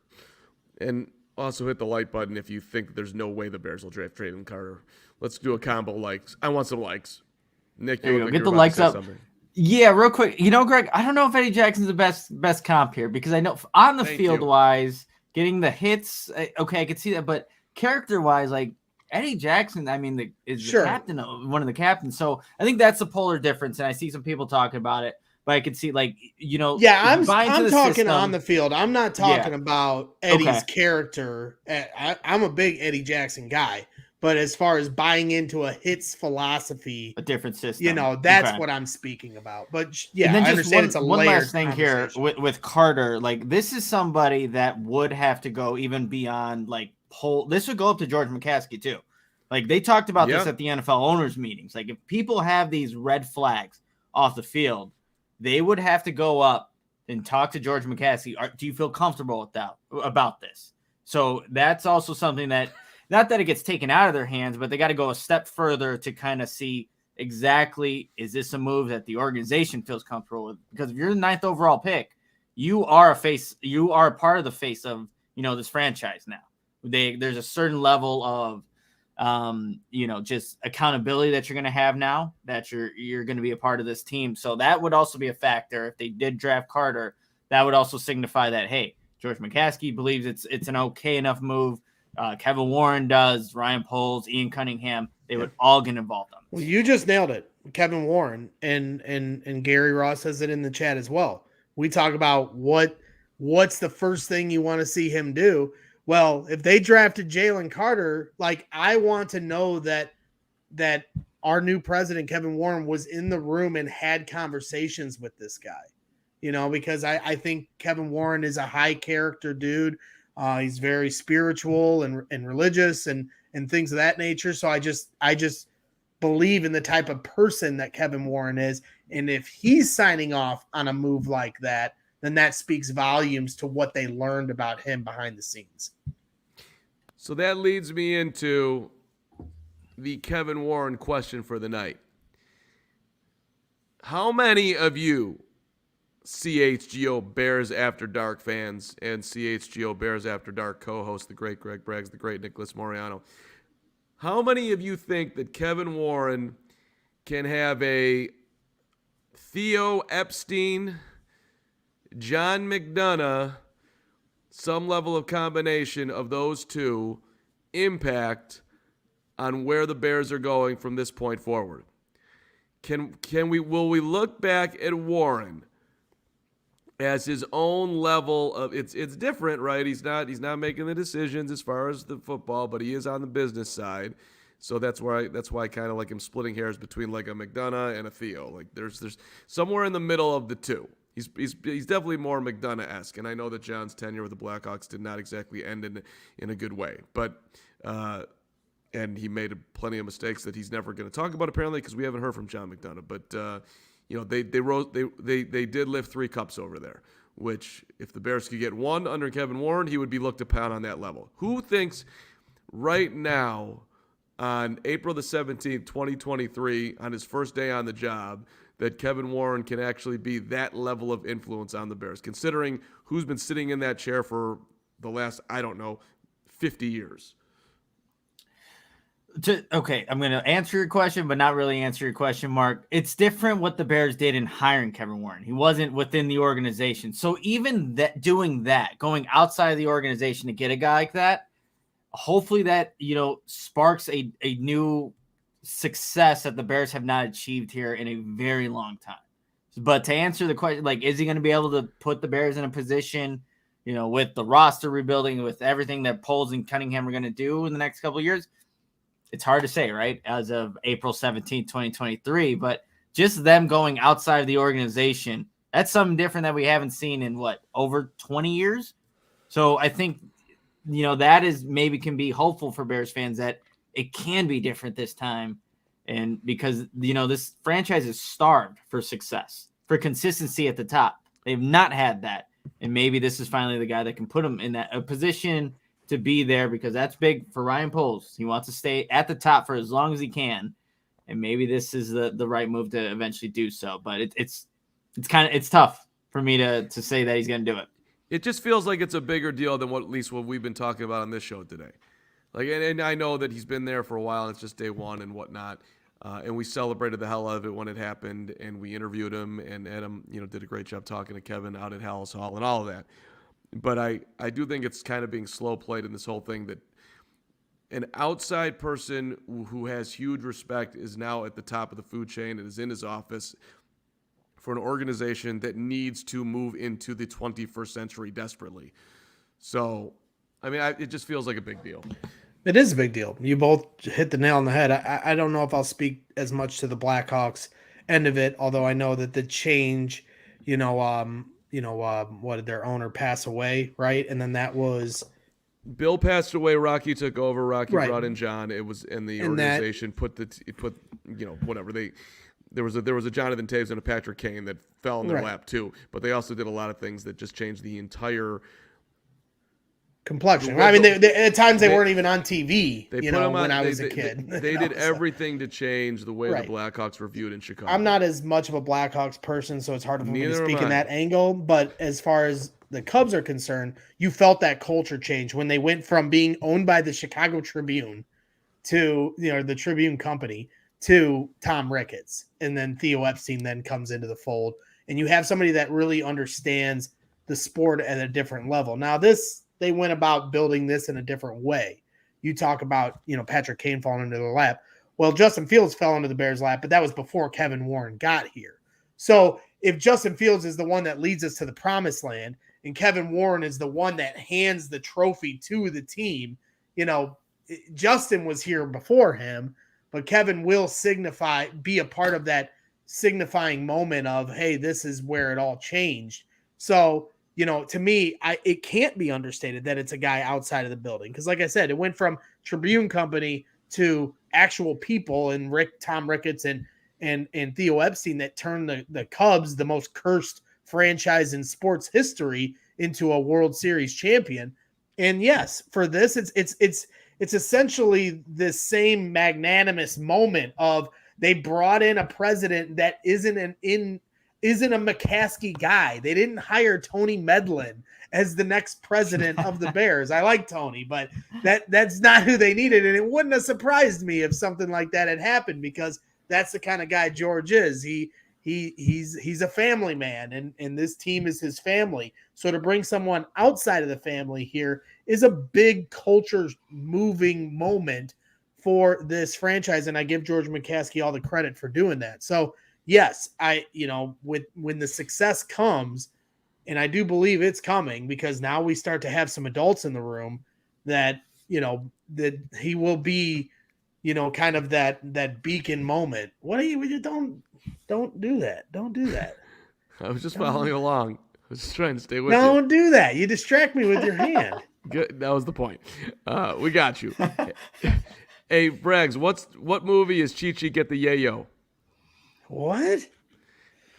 And also hit the like button if you think there's no way the Bears will draft Jalen Carter. Let's do a combo likes. I want some likes. Nick, There you you look go. like Get you're the about to likes say up. something. Yeah, real quick. Greg, I don't know if Eddie Jackson's the best comp here because I know on the Thank field you. wise, getting the hits, okay, I could see that, but character wise, like Eddie Jackson, I mean, is the captain, one of the captains. So I think that's the polar difference, and I see some people talking about it, but I could see Yeah, I'm talking system, on the field. I'm not talking about Eddie's Okay. character. I'm a big Eddie Jackson guy, but as far as buying into a hits philosophy, a different system. that's Okay. what I'm speaking about. But And yeah, then I just understand it's a one layered last thing here conversation. with Carter. Like this is somebody that would have to go even beyond this would go up to George McCaskey too. Like they talked about this at the NFL owners meetings. Like if people have these red flags off the field, they would have to go up and talk to George McCaskey. Do you feel comfortable with that about this? So that's also something that not that it gets taken out of their hands, but they got to go a step further to kind of see exactly, is this a move that the organization feels comfortable with? Because if you're the 9th overall pick, you are a part of the face of this franchise now. There's a certain level of just accountability that you're going to have now that you're going to be a part of this team. So that would also be a factor. If they did draft Carter, that would also signify that, hey, George McCaskey believes it's an okay enough move. Kevin Warren does, Ryan Poles, Ian Cunningham, they would all get involved on this. Well, you just nailed it. Kevin Warren and Gary Ross says it in the chat as well. We talk about what's the first thing you want to see him do. Well, if they drafted Jalen Carter, like I want to know that our new president, Kevin Warren, was in the room and had conversations with this guy, because I think Kevin Warren is a high character dude. He's very spiritual and religious and things of that nature. So I just believe in the type of person that Kevin Warren is. And if he's signing off on a move like that, then that speaks volumes to what they learned about him behind the scenes. So that leads me into the Kevin Warren question for the night. How many of you CHGO Bears After Dark fans and CHGO Bears After Dark co-host, the great Greg Braggs, the great Nicholas Moreano, how many of you think that Kevin Warren can have a Theo Epstein, John McDonough, some level of combination of those two impact on where the Bears are going from this point forward? Will we look back at Warren as his own level of it's different, right? He's not making the decisions as far as the football, but he is on the business side. So that's why I kind of like him splitting hairs between like a McDonough and a Theo. Like there's somewhere in the middle of the two. He's definitely more McDonough-esque, and I know that John's tenure with the Blackhawks did not exactly end in a good way, but and he made plenty of mistakes that he's never going to talk about apparently because we haven't heard from John McDonough. But they did lift 3 cups over there, which if the Bears could get one under Kevin Warren, he would be looked upon on that level. Who thinks right now on April the 17th, 2023, on his first day on the job, that Kevin Warren can actually be that level of influence on the Bears, considering who's been sitting in that chair for the last, 50 years? Okay, I'm going to answer your question, but not really answer your question, Mark. It's different what the Bears did in hiring Kevin Warren. He wasn't within the organization. So even going outside of the organization to get a guy like that, hopefully that, sparks a new success that the Bears have not achieved here in a very long time. But to answer the question, like, is he going to be able to put the Bears in a position, with the roster rebuilding, with everything that Poles and Cunningham are going to do in the next couple of years? It's hard to say, right? As of April 17th, 2023, but just them going outside of the organization, that's something different that we haven't seen in over 20 years. So I think, that is maybe can be hopeful for Bears fans that it can be different this time. And because, this franchise is starved for success, for consistency at the top. They've not had that. And maybe this is finally the guy that can put them in a position to be there, because that's big for Ryan Poles. He wants to stay at the top for as long as he can. And maybe this is the right move to eventually do so. But it's tough for me to say that he's going to do it. It just feels like it's a bigger deal than what we've been talking about on this show today. Like, and I know that he's been there for a while. And it's just day one and whatnot. And we celebrated the hell out of it when it happened, and we interviewed him, and Adam, did a great job talking to Kevin out at Halas Hall and all of that. But I do think it's kind of being slow played in this whole thing that an outside person who has huge respect is now at the top of the food chain and is in his office for an organization that needs to move into the 21st century desperately. So, I mean, it just feels like a big deal. It is a big deal. You both hit the nail on the head. I don't know if I'll speak as much to the Blackhawks end of it, although I know that the change, what did their owner pass away, right? And then that was Bill passed away. Rocky took over. Rocky Right. brought in John. It was, and the And organization whatever there was a Jonathan Taves and a Patrick Kane that fell in their Right. lap too. But they also did a lot of things that just changed the entire complexion. The- I mean, they, at times they they- weren't even on TV. They put them on, when I they- was a they- kid, They did everything to change the way Right. the Blackhawks were viewed in Chicago. I'm not as much of a Blackhawks person, so it's hard for me to Neither speak am in I. that angle. But as far as the Cubs are concerned, you felt that culture change when they went from being owned by the Chicago Tribune to the Tribune Company to Tom Ricketts, and then Theo Epstein then comes into the fold, and you have somebody that really understands the sport at a different level. Now they went about building this in a different way. You talk about, Patrick Kane falling into the lap. Well, Justin Fields fell into the Bears' lap, but that was before Kevin Warren got here. So if Justin Fields is the one that leads us to the promised land and Kevin Warren is the one that hands the trophy to the team, Justin was here before him, but Kevin will be a part of that signifying moment of, hey, this is where it all changed. So, to me, it can't be understated that it's a guy outside of the building. Because like I said, it went from Tribune Company to actual people and Tom Ricketts and Theo Epstein that turned the Cubs, the most cursed franchise in sports history, into a World Series champion. And yes, for this, it's essentially the same magnanimous moment of they brought in a president that isn't a McCaskey guy. They didn't hire Tony Medlin as the next president of the Bears. I like Tony, but that's not who they needed. And it wouldn't have surprised me if something like that had happened, because that's the kind of guy George is. He's a family man, and this team is his family. So to bring someone outside of the family here is a big culture moving moment for this franchise. And I give George McCaskey all the credit for doing that. So yes, when the success comes, and I do believe it's coming, because now we start to have some adults in the room that he will be, kind of that beacon moment. What are you don't do that. Don't do that. I was just following along. I was just trying to stay with you. Don't do that. You distract me with your hand. Good. That was the point. We got you. Hey, Braggs, what movie is Chi-Chi Get the Yayo? What?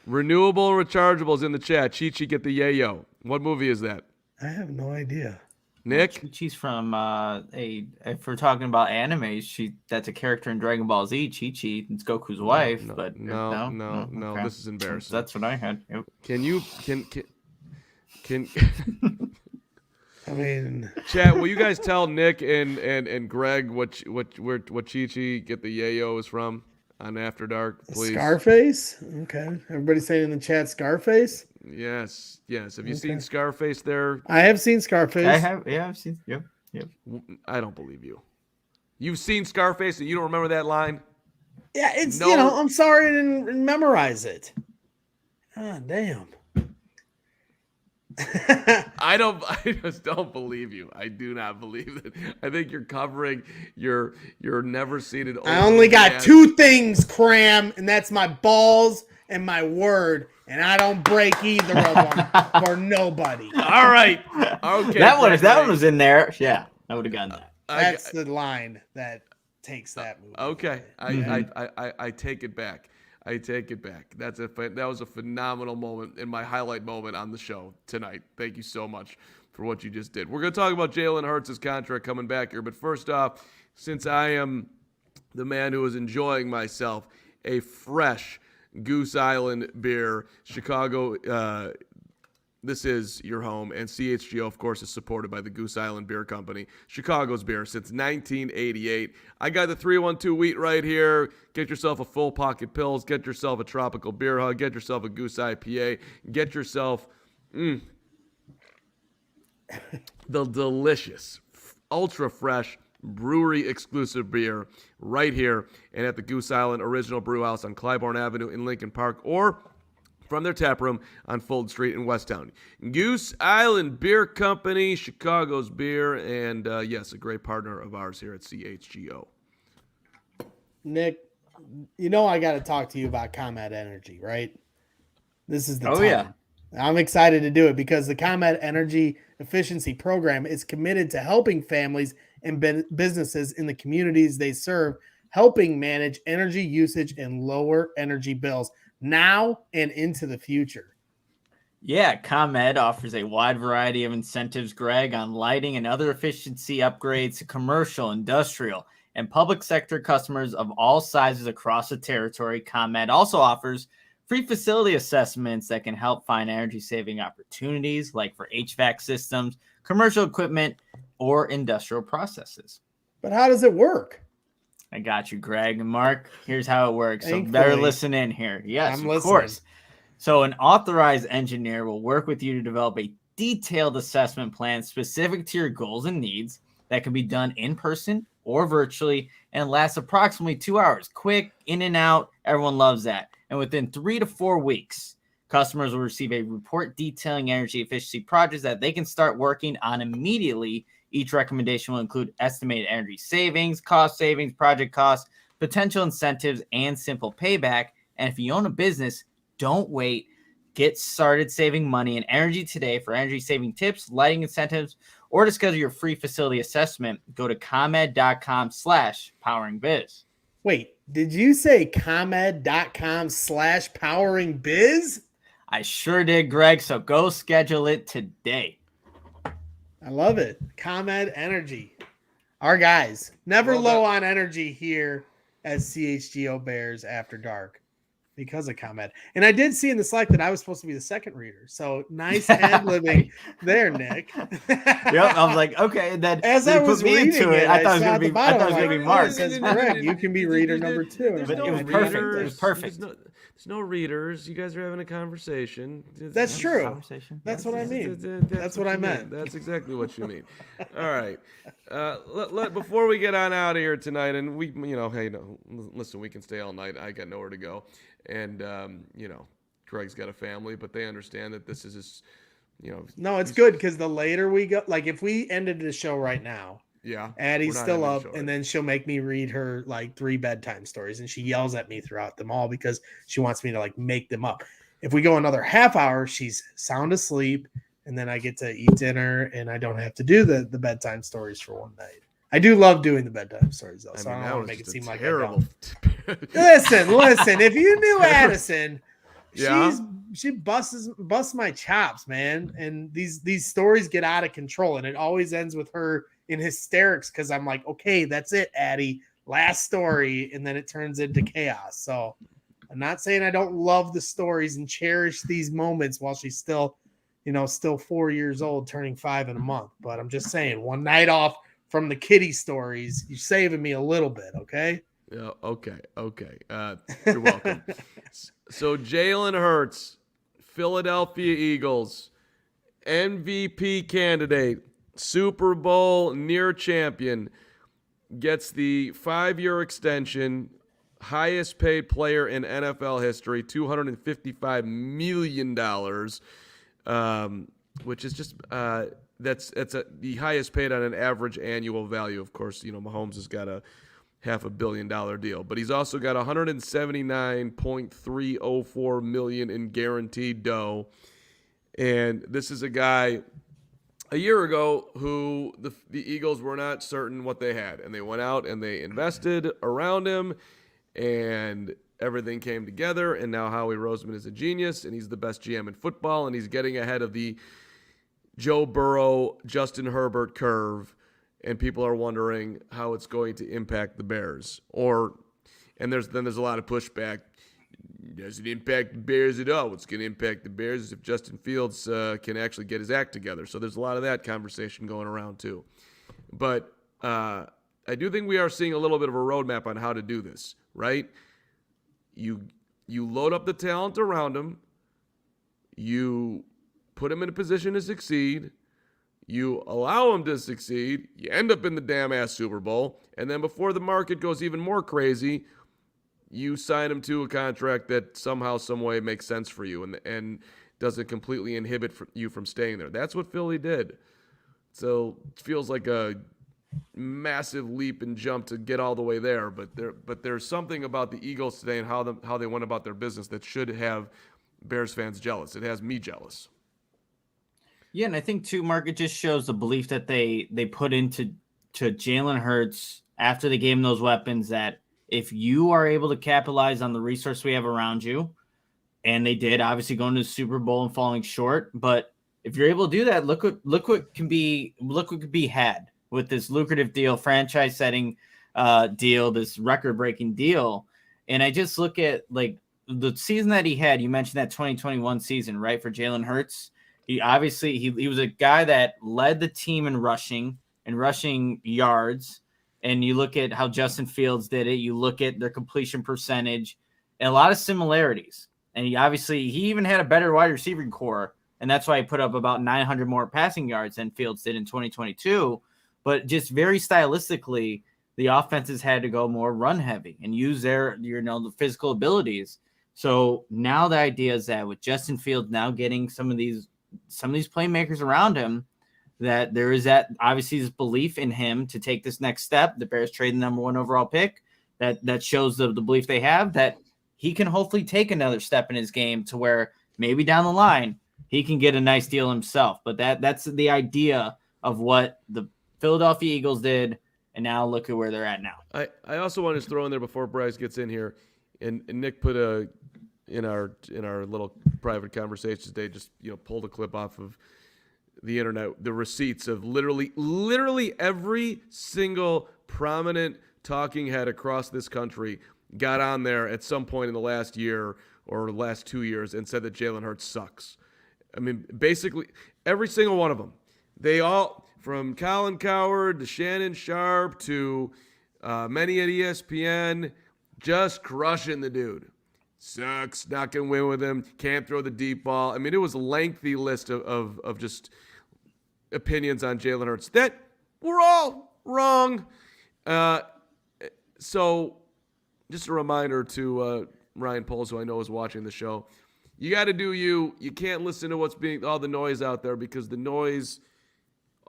Renewable rechargeables in the chat. Chi-Chi Get the Yayo. What movie is that? I have no idea. Nick? She's from if we're talking about anime, that's a character in Dragon Ball Z. Chi-Chi, it's Goku's wife. No, but no. Okay. This is embarrassing. That's what I had. Yep. Can I mean, chat? Will you guys tell Nick and Greg what Chi-Chi Get the Yayo is from on After Dark, please? Scarface? Okay. Everybody saying in the chat Scarface? Yes. Have you seen Scarface there? I have seen Scarface. I have. Yeah, I've seen. Yep. I don't believe you. You've seen Scarface and you don't remember that line? Yeah, it's, No. I'm sorry I didn't memorize it. God damn. I just don't believe you. I do not believe it. I think you're covering your never seen it. I only got two things, Cram, and that's my balls and my word, and I don't break either of them for nobody. All right. Okay. That one was in there. Yeah, I would have gotten that. That's the line that takes that movie. Okay. I take it back. I take it back. That was a phenomenal moment and my highlight moment on the show tonight. Thank you so much for what you just did. We're going to talk about Jalen Hurts' contract coming back here. But first off, since I am the man who is enjoying myself, a fresh Goose Island beer, Chicago this is your home. And CHGO, of course, is supported by the Goose Island Beer Company, Chicago's beer since 1988. I got the 312 wheat right here. Get yourself a full pocket pills. Get yourself a tropical beer hug. Get yourself a Goose IPA. Get yourself the delicious, ultra fresh, brewery exclusive beer right here and at the Goose Island Original Brew House on Clybourne Avenue in Lincoln Park, or from their tap room on Fulton Street in Westtown. Goose Island Beer Company, Chicago's beer, and yes, a great partner of ours here at CHGO. Nick, you know I got to talk to you about ComEd Energy, right? This is the time. Yeah. I'm excited to do it because the ComEd Energy Efficiency Program is committed to helping families and businesses in the communities they serve, helping manage energy usage and lower energy bills now and into the future. Yeah, ComEd offers a wide variety of incentives, Greg, on lighting and other efficiency upgrades to commercial, industrial, and public sector customers of all sizes across the territory. ComEd also offers free facility assessments that can help find energy-saving opportunities, like for HVAC systems, commercial equipment, or industrial processes. But how does it work? I got you, Greg. And Mark, here's how it works. Thankfully, so better listen in here. Yes, I'm of listening. course. So an authorized engineer will work with you to develop a detailed assessment plan specific to your goals and needs that can be done in person or virtually and lasts approximately 2 hours. Quick, in and out. Everyone loves that. And within 3 to 4 weeks, customers will receive a report detailing energy efficiency projects that they can start working on immediately. Each recommendation will include estimated energy savings, cost savings, project costs, potential incentives, and simple payback. And if you own a business, don't wait. Get started saving money and energy today. For energy saving tips, lighting incentives, or to schedule your free facility assessment, go to ComEd.com/poweringbiz. Wait, did you say ComEd.com/poweringbiz? I sure did, Greg. So go schedule it today. I love it. ComEd Energy. Our guys. Never low on energy here at CHGO Bears After Dark because of ComEd. And I did see in the Slack that I was supposed to be the second reader. So nice ad-libbing there, Nick. Yep. I was like, okay. And then as I was reading it, I thought it was going to be Mark. It says, Greg, you can be reader number 2. But it was perfect. It was perfect. There's no readers. You guys are having a conversation. That's true. That's what I mean. That's what I meant. That's exactly what you mean. All right. Before we get on out of here tonight, and we, listen, we can stay all night. I got nowhere to go, and Greg's got a family, but they understand that this is his, No, it's good because the later we go, like if we ended the show right now. Yeah, Addie's still up, and then she'll make me read her like 3 bedtime stories, and she yells at me throughout them all because she wants me to like make them up. If we go another half hour, she's sound asleep, and then I get to eat dinner, and I don't have to do the bedtime stories for one night. I do love doing the bedtime stories though, so I don't want to make it seem like terrible. Listen. If you knew Addison, she busts my chops, man, and these stories get out of control, and it always ends with her in hysterics because I'm like, okay, that's it, Addie, last story, and then it turns into chaos. So I'm not saying I don't love the stories and cherish these moments while she's still 4 years old, turning 5 in a month. But I'm just saying, one night off from the kitty stories, you're saving me a little bit, okay? Yeah, okay. You're welcome. So Jalen Hurts, Philadelphia Eagles, MVP candidate, Super Bowl near champion, gets the 5-year extension, highest paid player in NFL history, $255 million, which is just that's the highest paid on an average annual value. Of course, Mahomes has got a $500 million deal, but he's also got $179.304 million in guaranteed dough, and this is a guy a year ago who the Eagles were not certain what they had, and they went out and they invested around him, and everything came together, and now Howie Roseman is a genius, and he's the best GM in football, and he's getting ahead of the Joe Burrow, Justin Herbert curve, and people are wondering how it's going to impact the Bears. And there's a lot of pushback. It doesn't impact the Bears at all. What's going to impact the Bears is if Justin Fields can actually get his act together. So there's a lot of that conversation going around too. But I do think we are seeing a little bit of a roadmap on how to do this, right? You load up the talent around him. You put him in a position to succeed. You allow him to succeed. You end up in the damn-ass Super Bowl. And then before the market goes even more crazy, you sign him to a contract that somehow, some way makes sense for you and doesn't completely inhibit you from staying there. That's what Philly did. So it feels like a massive leap and jump to get all the way there. But there's something about the Eagles today and how they went about their business that should have Bears fans jealous. It has me jealous. Yeah, and I think too, Mark, it just shows the belief that they put into Jalen Hurts after they gave him those weapons, that if you are able to capitalize on the resource we have around you, and they did, obviously going to the Super Bowl and falling short, but if you're able to do that, look what could be had with this lucrative deal, franchise setting deal, this record breaking deal. And I just look at like the season that he had. You mentioned that 2021 season, right, for Jalen Hurts. He obviously he was a guy that led the team in rushing yards. And you look at how Justin Fields did it. You look at their completion percentage and a lot of similarities. And he even had a better wide receiving core. And that's why he put up about 900 more passing yards than Fields did in 2022. But just very stylistically, the offenses had to go more run heavy and use their, the physical abilities. So now the idea is that with Justin Fields now getting some of these playmakers around him, that there is that obviously this belief in him to take this next step. The Bears trade the number 1 overall pick. That shows the belief they have that he can hopefully take another step in his game to where maybe down the line he can get a nice deal himself. But that's the idea of what the Philadelphia Eagles did, and now look at where they're at now. I also want to throw in there before Bryce gets in here, and Nick put in our little private conversations today, just pulled a clip off of the internet, the receipts of literally every single prominent talking head across this country got on there at some point in the last year or last 2 years and said that Jalen Hurts sucks. I mean, basically every single one of them. They all, from Colin Cowherd to Shannon Sharp to many at ESPN, just crushing the dude. Sucks, not going to win with him, can't throw the deep ball. I mean, it was a lengthy list of just opinions on Jalen Hurts that were all wrong. So just a reminder to Ryan Poles, who I know is watching the show, you got to do you. You can't listen to all the noise out there, because the noise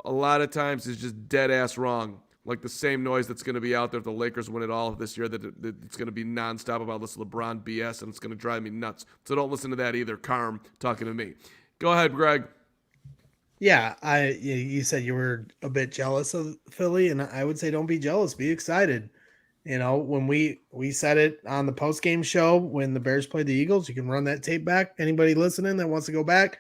a lot of times is just dead ass wrong. Like the same noise that's going to be out there if the Lakers win it all this year, that it's going to be nonstop about this LeBron BS, and it's going to drive me nuts. So don't listen to that either. Carm talking to me. Go ahead, Greg. Yeah, you said you were a bit jealous of Philly, and I would say don't be jealous. Be excited. When we said it on the post-game show when the Bears played the Eagles, you can run that tape back. Anybody listening that wants to go back,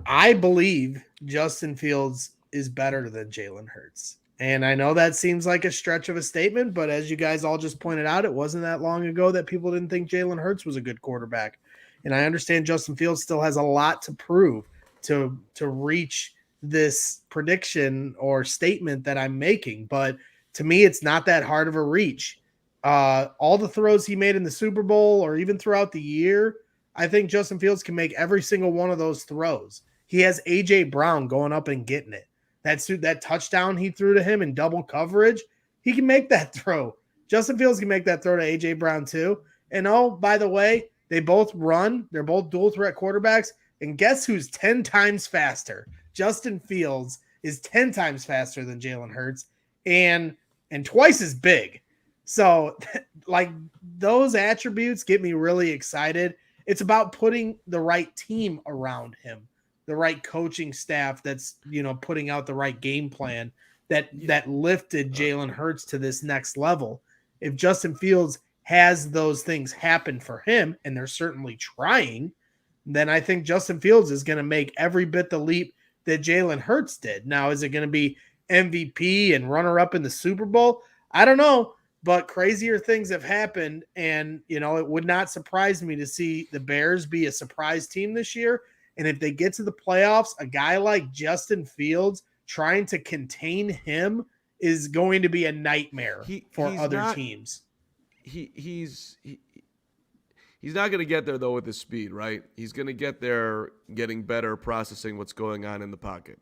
I believe Justin Fields is better than Jalen Hurts. And I know that seems like a stretch of a statement, but as you guys all just pointed out, it wasn't that long ago that people didn't think Jalen Hurts was a good quarterback. And I understand Justin Fields still has a lot to prove to reach this prediction or statement that I'm making. But to me, it's not that hard of a reach. All the throws he made in the Super Bowl or even throughout the year, I think Justin Fields can make every single one of those throws. He has A.J. Brown going up and getting it. That touchdown he threw to him in double coverage, he can make that throw. Justin Fields can make that throw to A.J. Brown too. And by the way, they both run. They're both dual threat quarterbacks. And guess who's 10 times faster? Justin Fields is 10 times faster than Jalen Hurts and twice as big. So like those attributes get me really excited. It's about putting the right team around him, the right coaching staff that's, putting out the right game plan that lifted Jalen Hurts to this next level. If Justin Fields has those things happen for him, and they're certainly trying, then I think Justin Fields is going to make every bit the leap that Jalen Hurts did. Now, is it going to be MVP and runner-up in the Super Bowl? I don't know, but crazier things have happened. And, it would not surprise me to see the Bears be a surprise team this year. And if they get to the playoffs, a guy like Justin Fields trying to contain him is going to be a nightmare for other teams. He's not going to get there, though, with his speed, right? He's going to get there getting better, processing what's going on in the pocket.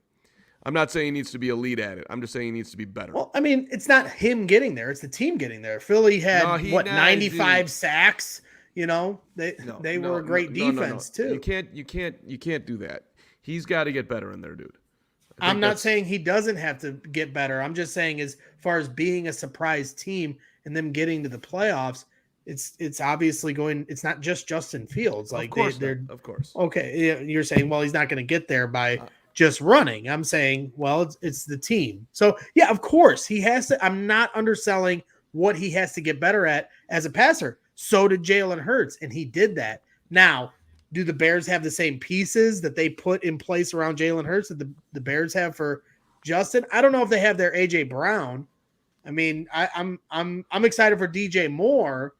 I'm not saying he needs to be elite at it. I'm just saying he needs to be better. Well, I mean, it's not him getting there. It's the team getting there. Philly had, 95 sacks? They were a great defense, too. You can't do that. He's got to get better in there, dude. I'm not saying he doesn't have to get better. I'm just saying as far as being a surprise team and them getting to the playoffs, it's obviously going. It's not just Justin Fields. Like of course. Okay, you're saying, well, he's not going to get there by just running. I'm saying, well, it's the team. So yeah, of course he has to. I'm not underselling what he has to get better at as a passer. So did Jalen Hurts, and he did that. Now, do the Bears have the same pieces that they put in place around Jalen Hurts that the Bears have for Justin? I don't know if they have their AJ Brown. I mean, I'm excited for DJ Moore.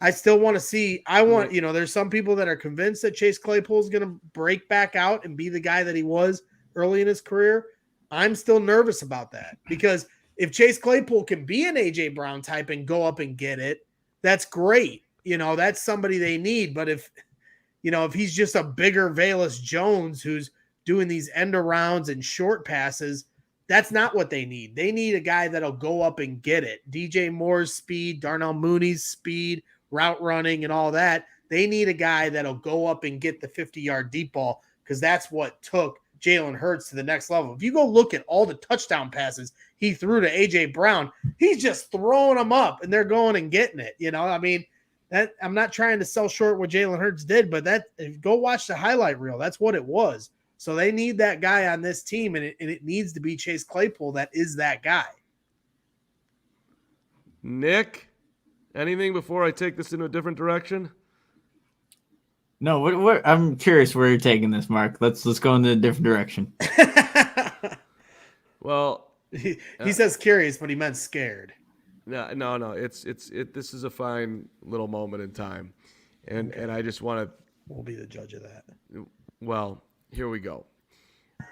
I still want to see. There's some people that are convinced that Chase Claypool is going to break back out and be the guy that he was early in his career. I'm still nervous about that because if Chase Claypool can be an AJ Brown type and go up and get it, that's great. That's somebody they need. But if he's just a bigger Velus Jones who's doing these end arounds and short passes, that's not what they need. They need a guy that'll go up and get it. DJ Moore's speed, Darnell Mooney's speed, route running and all that. They need a guy that'll go up and get the 50-yard deep ball because that's what took Jalen Hurts to the next level. If you go look at all the touchdown passes he threw to AJ Brown, he's just throwing them up and they're going and getting it. I mean, that I'm not trying to sell short what Jalen Hurts did, but go watch the highlight reel. That's what it was. So they need that guy on this team, and it needs to be Chase Claypool that is that guy. Nick, anything before I take this in a different direction? No, what I'm curious where you're taking this, Mark. Let's go in a different direction. Well, he says curious, but he meant scared. No. This is a fine little moment in time, and I just want to. We'll be the judge of that. Well, here we go.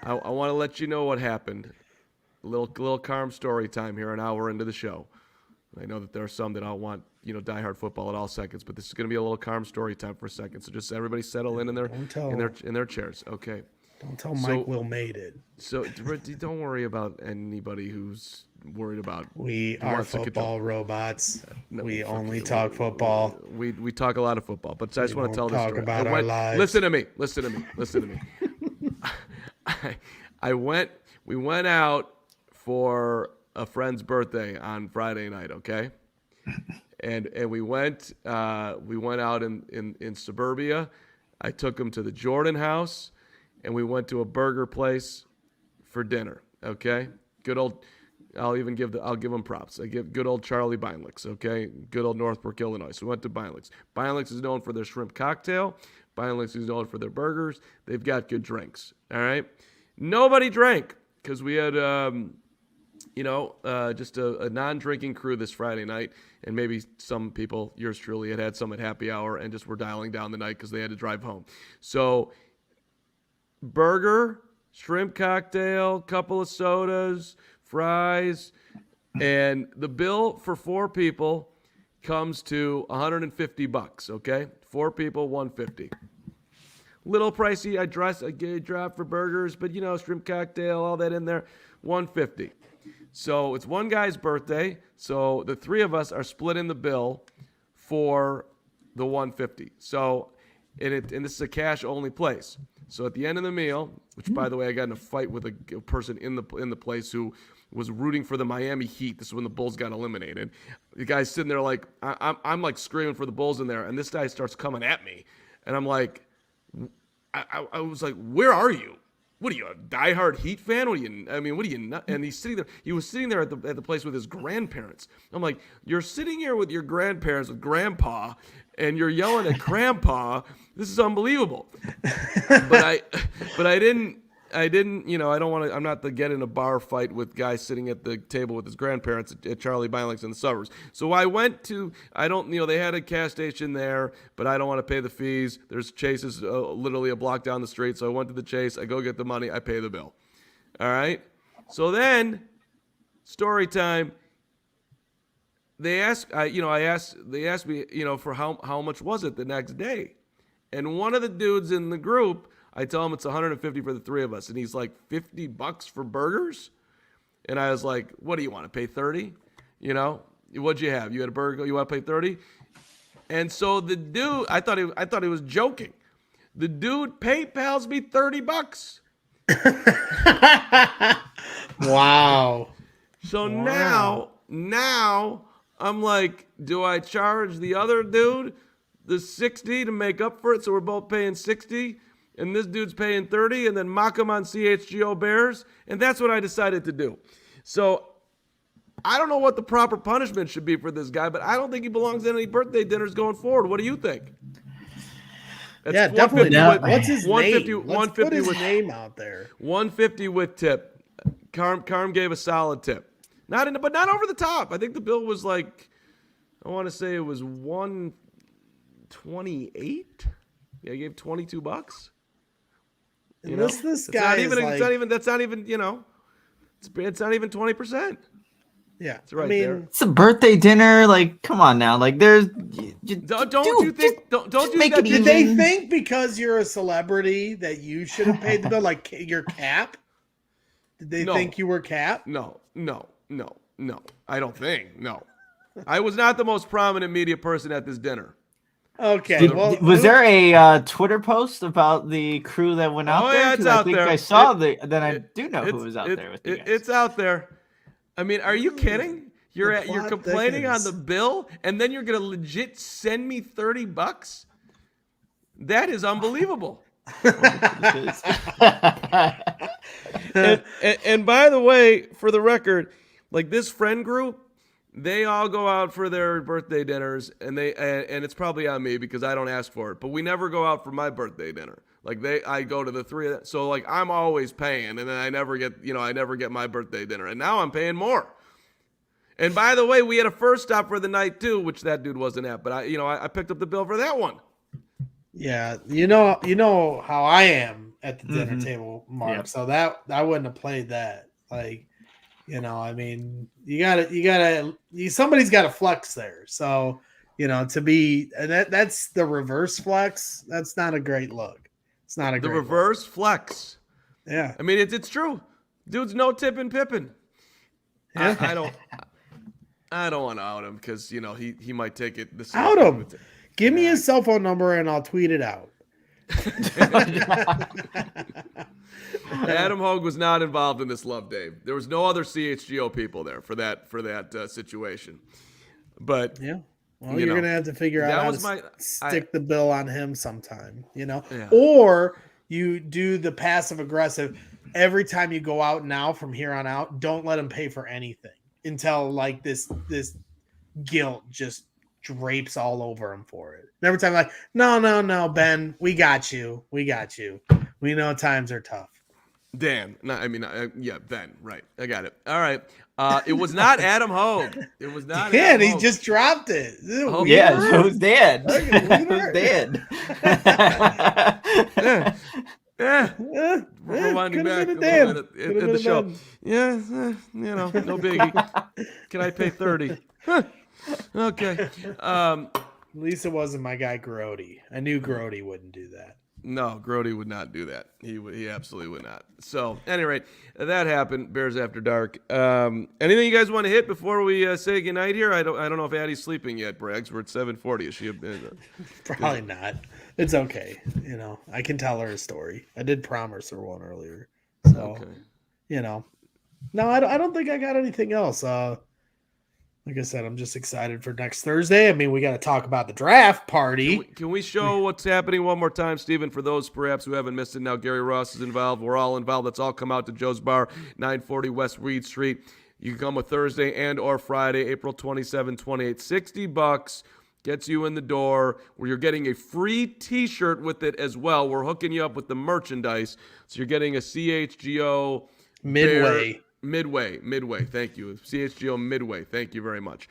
I want to let you know what happened. A little calm story time here, an hour into the show. I know that there are some that don't want diehard football at all seconds, but this is going to be a little calm story time for a second. So just everybody settle in their chairs, okay? Don't tell Mike Will made it. So don't worry about anybody who's worried about. We are football robots. No, we only talk football. We talk a lot of football, but I just want to tell this story. Talk about our lives. Listen to me. We went out for a friend's birthday on Friday night, okay? And we went out in suburbia. I took him to the Jordan house, and we went to a burger place for dinner, okay? Good old, I'll give him props. I give good old Charlie Beinlich's, okay? Good old Northbrook, Illinois. So we went to Beinlich's. Beinlich's is known for their shrimp cocktail. Beinlich's is known for their burgers. They've got good drinks, all right? Nobody drank because we had, just a non-drinking crew this Friday night, and maybe some people, yours truly, had some at happy hour and just were dialing down the night because they had to drive home. So burger, shrimp cocktail, couple of sodas, fries, and the bill for 4 people comes to $150, okay? 4 people, $150. Little pricey. I drop for burgers, but shrimp cocktail, all that in there, $150. So it's one guy's birthday, so the 3 of us are splitting the bill for the $150. So, and this is a cash-only place. So at the end of the meal, which by the way, I got in a fight with a person in the place who was rooting for the Miami Heat. This is when the Bulls got eliminated. The guy's sitting there like I'm like screaming for the Bulls in there, and this guy starts coming at me, and I'm like, I was like, where are you? What are you, a diehard Heat fan? What are you not? And he's sitting there. He was sitting there at the place with his grandparents. I'm like, you're sitting here with your grandparents, with Grandpa, and you're yelling at Grandpa. This is unbelievable. But I didn't I didn't, I don't want to, I'm not to get in a bar fight with guys sitting at the table with his grandparents at Charlie Byling's in the suburbs. So I went to, they had a gas station there, but I don't want to pay the fees. There's Chase's literally a block down the street. So I went to the Chase. I go get the money. I pay the bill. All right. So then, story time. They asked, they asked me, for how much was it the next day? And one of the dudes in the group, I tell him it's $150 for the three of us. And he's like, $50 for burgers? And I was like, what do you want to pay, 30? What'd you have? You had a burger, you want to pay 30? And so the dude, I thought he was joking. The dude PayPal's me $30. Wow. So now I'm like, do I charge the other dude the 60 to make up for it? So we're both paying 60 and this dude's paying 30 and then mock him on CHGO Bears. And that's what I decided to do. So I don't know what the proper punishment should be for this guy, but I don't think he belongs in any birthday dinners going forward. What do you think? That's definitely not. What's his name? 150 Let's put his name out there. 150 with tip. Carm gave a solid tip. But not over the top. I think the bill was like, I want to say it was 128. Yeah, I gave $22. This guy it's not even, it's not even 20%. Yeah, it's right there. It's a birthday dinner. Like, come on now. Like, there's. Don't you think make it Did they think because you're a celebrity that you should have paid the bill? Like your cap? Did they think you were cap? No. I don't think. No. I was not the most prominent media person at this dinner. Okay. Was there a Twitter post about the crew that went out there? Yeah, it's out there. I saw then I do know who was out there with you guys. It's out there. I mean, are you kidding? You're complaining on the bill, and then you're gonna legit send me $30? That is unbelievable. and by the way, for the record, like this friend group, they all go out for their birthday dinners, and it's probably on me because I don't ask for it. But we never go out for my birthday dinner. Like I go to the three of them. So like I'm always paying, and then I never get my birthday dinner. And now I'm paying more. And by the way, we had a first stop for the night too, which that dude wasn't at. But I picked up the bill for that one. Yeah, you know how I am at the dinner table, Mark. Yep. So that I wouldn't have played that. Like, I mean, somebody's got to flex there. So, that's the reverse flex. That's not a great look. It's not a great reverse flex. Yeah. I mean, it's true. Dude's no tipping Pippin. Yeah. I don't want to out him because, he might take it. Out him. Give me his cell phone number and I'll tweet it out. Adam Hogue was not involved in this love, Dave. There was no other CHGO people there for that situation. But yeah, well, you're gonna have to figure out how to stick the bill on him sometime, or you do the passive aggressive. Every time you go out now from here on out, don't let him pay for anything until like this guilt just drapes all over him for it. And every time like, no, Ben, we got you. We know times are tough. Dan, Ben, right. I got it. All right. It was not Adam Hogue. It was not Dan, Adam he Hogue. just dropped it. Yeah, who's dead? Who's dead? Rewinding back a little bit at the show. Yeah, no biggie. Can I pay 30? Okay. At least it wasn't my guy Grody. I knew Grody wouldn't do that. No, Grody would not do that. He absolutely would not. So, at any rate, that happened. Bears After Dark. Anything you guys want to hit before we say goodnight here? I don't know if Addie's sleeping yet, Braggs. We're at 7:40. Is she? Probably not. It's okay. I can tell her a story. I did promise her one earlier. So, no, I don't think I got anything else. Like I said, I'm just excited for next Thursday. I mean, we got to talk about the draft party. Can we show what's happening one more time, Stephen, for those perhaps who haven't missed it? Now, Gary Ross is involved. We're all involved. Let's all come out to Joe's Bar, 940 West Reed Street. You can come with Thursday and or Friday, April 27, 28, $60. Gets you in the door, where you're getting a free T-shirt with it as well. We're hooking you up with the merchandise, so you're getting a CHGO Midway. Midway. Thank you, CHGO Midway. Thank you very much.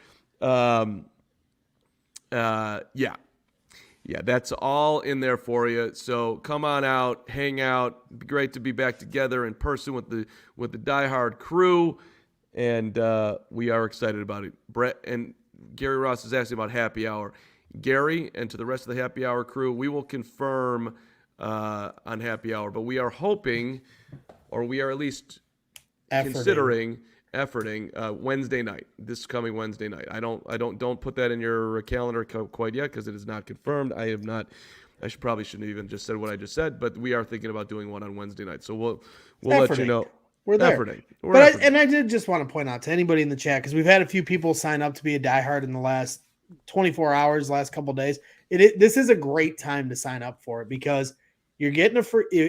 Yeah, that's all in there for you. So come on out, hang out. It'd be great to be back together in person with the diehard crew, and we are excited about it. Brett and Gary Ross is asking about happy hour. Gary, and to the rest of the happy hour crew, we will confirm on happy hour, but we are hoping, or we are at least considering efforting Wednesday night, this coming Wednesday night. Don't put that in your calendar quite yet because it is not confirmed. I probably shouldn't have even just said what I just said, but we are thinking about doing one on Wednesday night. So we'll let you know. We're there. Efforting. I did just want to point out to anybody in the chat, because we've had a few people sign up to be a diehard in the last 24 hours, last couple of days. This is a great time to sign up for it, because you're getting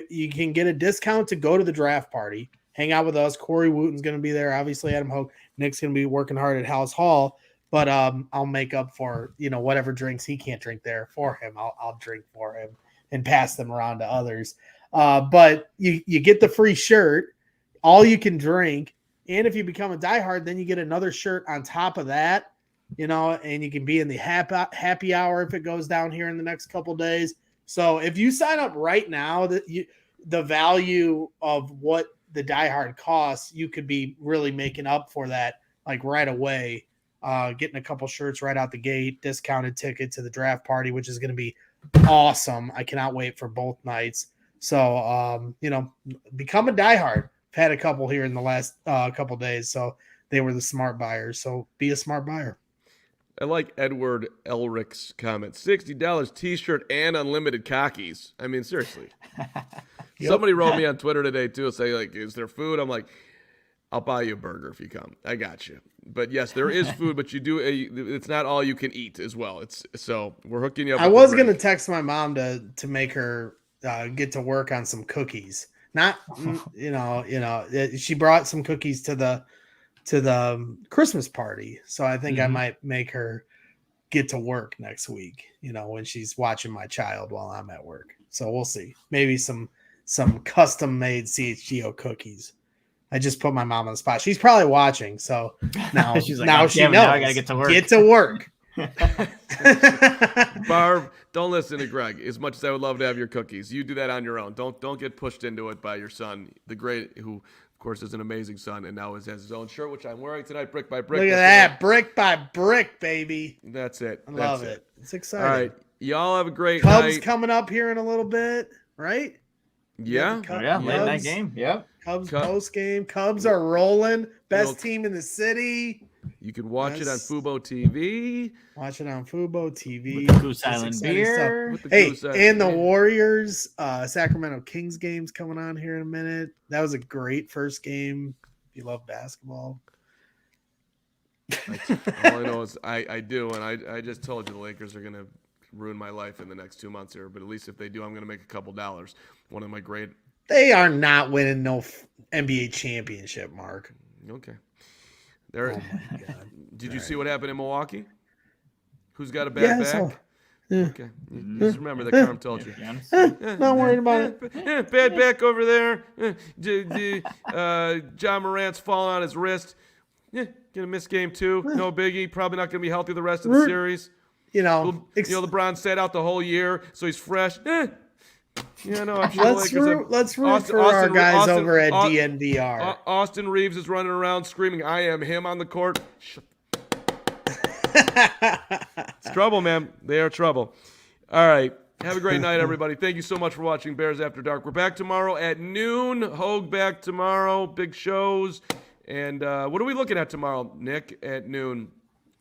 you can get a discount to go to the draft party, hang out with us. Corey Wooten's going to be there. Obviously, Adam Hoke. Nick's going to be working hard at Halas Hall, but I'll make up for whatever drinks he can't drink there for him. I'll drink for him and pass them around to others. But you get the free shirt, all you can drink, and if you become a diehard, then you get another shirt on top of that. And you can be in the happy hour if it goes down here in the next couple days. So if you sign up right now, the value of what the diehard costs, you could be really making up for that like right away. Getting a couple shirts right out the gate, discounted ticket to the draft party, which is going to be awesome. I cannot wait for both nights. So become a diehard. I've had a couple here in the last couple days, so they were the smart buyers. So be a smart buyer. I like Edward Elric's comment. $60 T-shirt and unlimited cockies. I mean, seriously. Yep. Somebody wrote me on Twitter today, too, saying, like, is there food? I'm like, I'll buy you a burger if you come. I got you. But, yes, there is food, but it's not all you can eat as well. So we're hooking you up. I was going to text my mom to make her get to work on some cookies. Not, she brought some cookies to the Christmas party. So I think I might make her get to work next week, when she's watching my child while I'm at work. So we'll see. Maybe some custom made CHGO cookies. I just put my mom on the spot. She's probably watching. So now, she's like, now she knows. Now I got to get to work. Get to work. Barb, don't listen to Greg. As much as I would love to have your cookies, you do that on your own. Don't get pushed into it by your son, the great, who of course is an amazing son, and now has his own shirt, which I'm wearing tonight, brick by brick. Look at that, brick by brick, baby. That's it. I love it. It's exciting. All right, y'all have a great Cubs night. coming up here in a late night game. Yep. Cubs post game. Cubs are rolling. Best team in the city. You can watch it on Fubo TV. Watch it on Fubo TV. With the Goose Island beer. The Warriors, Sacramento Kings game's coming on here in a minute. That was a great first game. If you love basketball. All I know is I do, and I just told you the Lakers are going to ruin my life in the next 2 months here. But at least if they do, I'm going to make a couple dollars. One of my great. They are not winning no NBA championship, Mark. Okay. There. Oh my God. Did you see what happened in Milwaukee? Who's got a bad back? Okay. Just remember that Carm told you. Not worried about it. Bad back over there. John Morant's falling on his wrist. Gonna miss game 2. No biggie. Probably not gonna be healthy the rest of the series. LeBron sat out the whole year, so he's fresh. I'm sure let's root for our guys over at DNVR. Austin Reeves is running around screaming, "I am him" on the court. It's trouble, man. They are trouble. All right. Have a great night, everybody. Thank you so much for watching Bears After Dark. We're back tomorrow at noon. Hogue back tomorrow. Big shows. And what are we looking at tomorrow, Nick, at noon?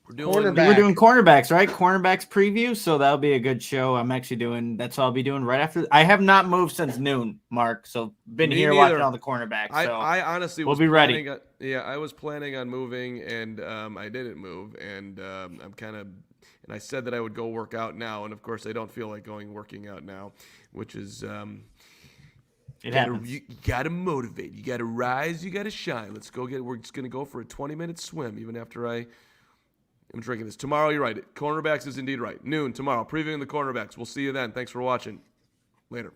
We're doing cornerbacks, right? Cornerbacks preview. So that'll be a good show. That's what I'll be doing right after. I have not moved since noon, Mark. So been here watching all the cornerbacks. So I honestly we'll be ready. I was planning on moving, and I didn't move, and I'm kind of. And I said that I would go work out now, and of course I don't feel like working out now, which is. It happens. You got to motivate. You got to rise. You got to shine. Let's go we're just gonna go for a 20-minute swim, even after I. I'm drinking this. Tomorrow, you're right. Cornerbacks is indeed right. Noon tomorrow. Previewing the cornerbacks. We'll see you then. Thanks for watching. Later.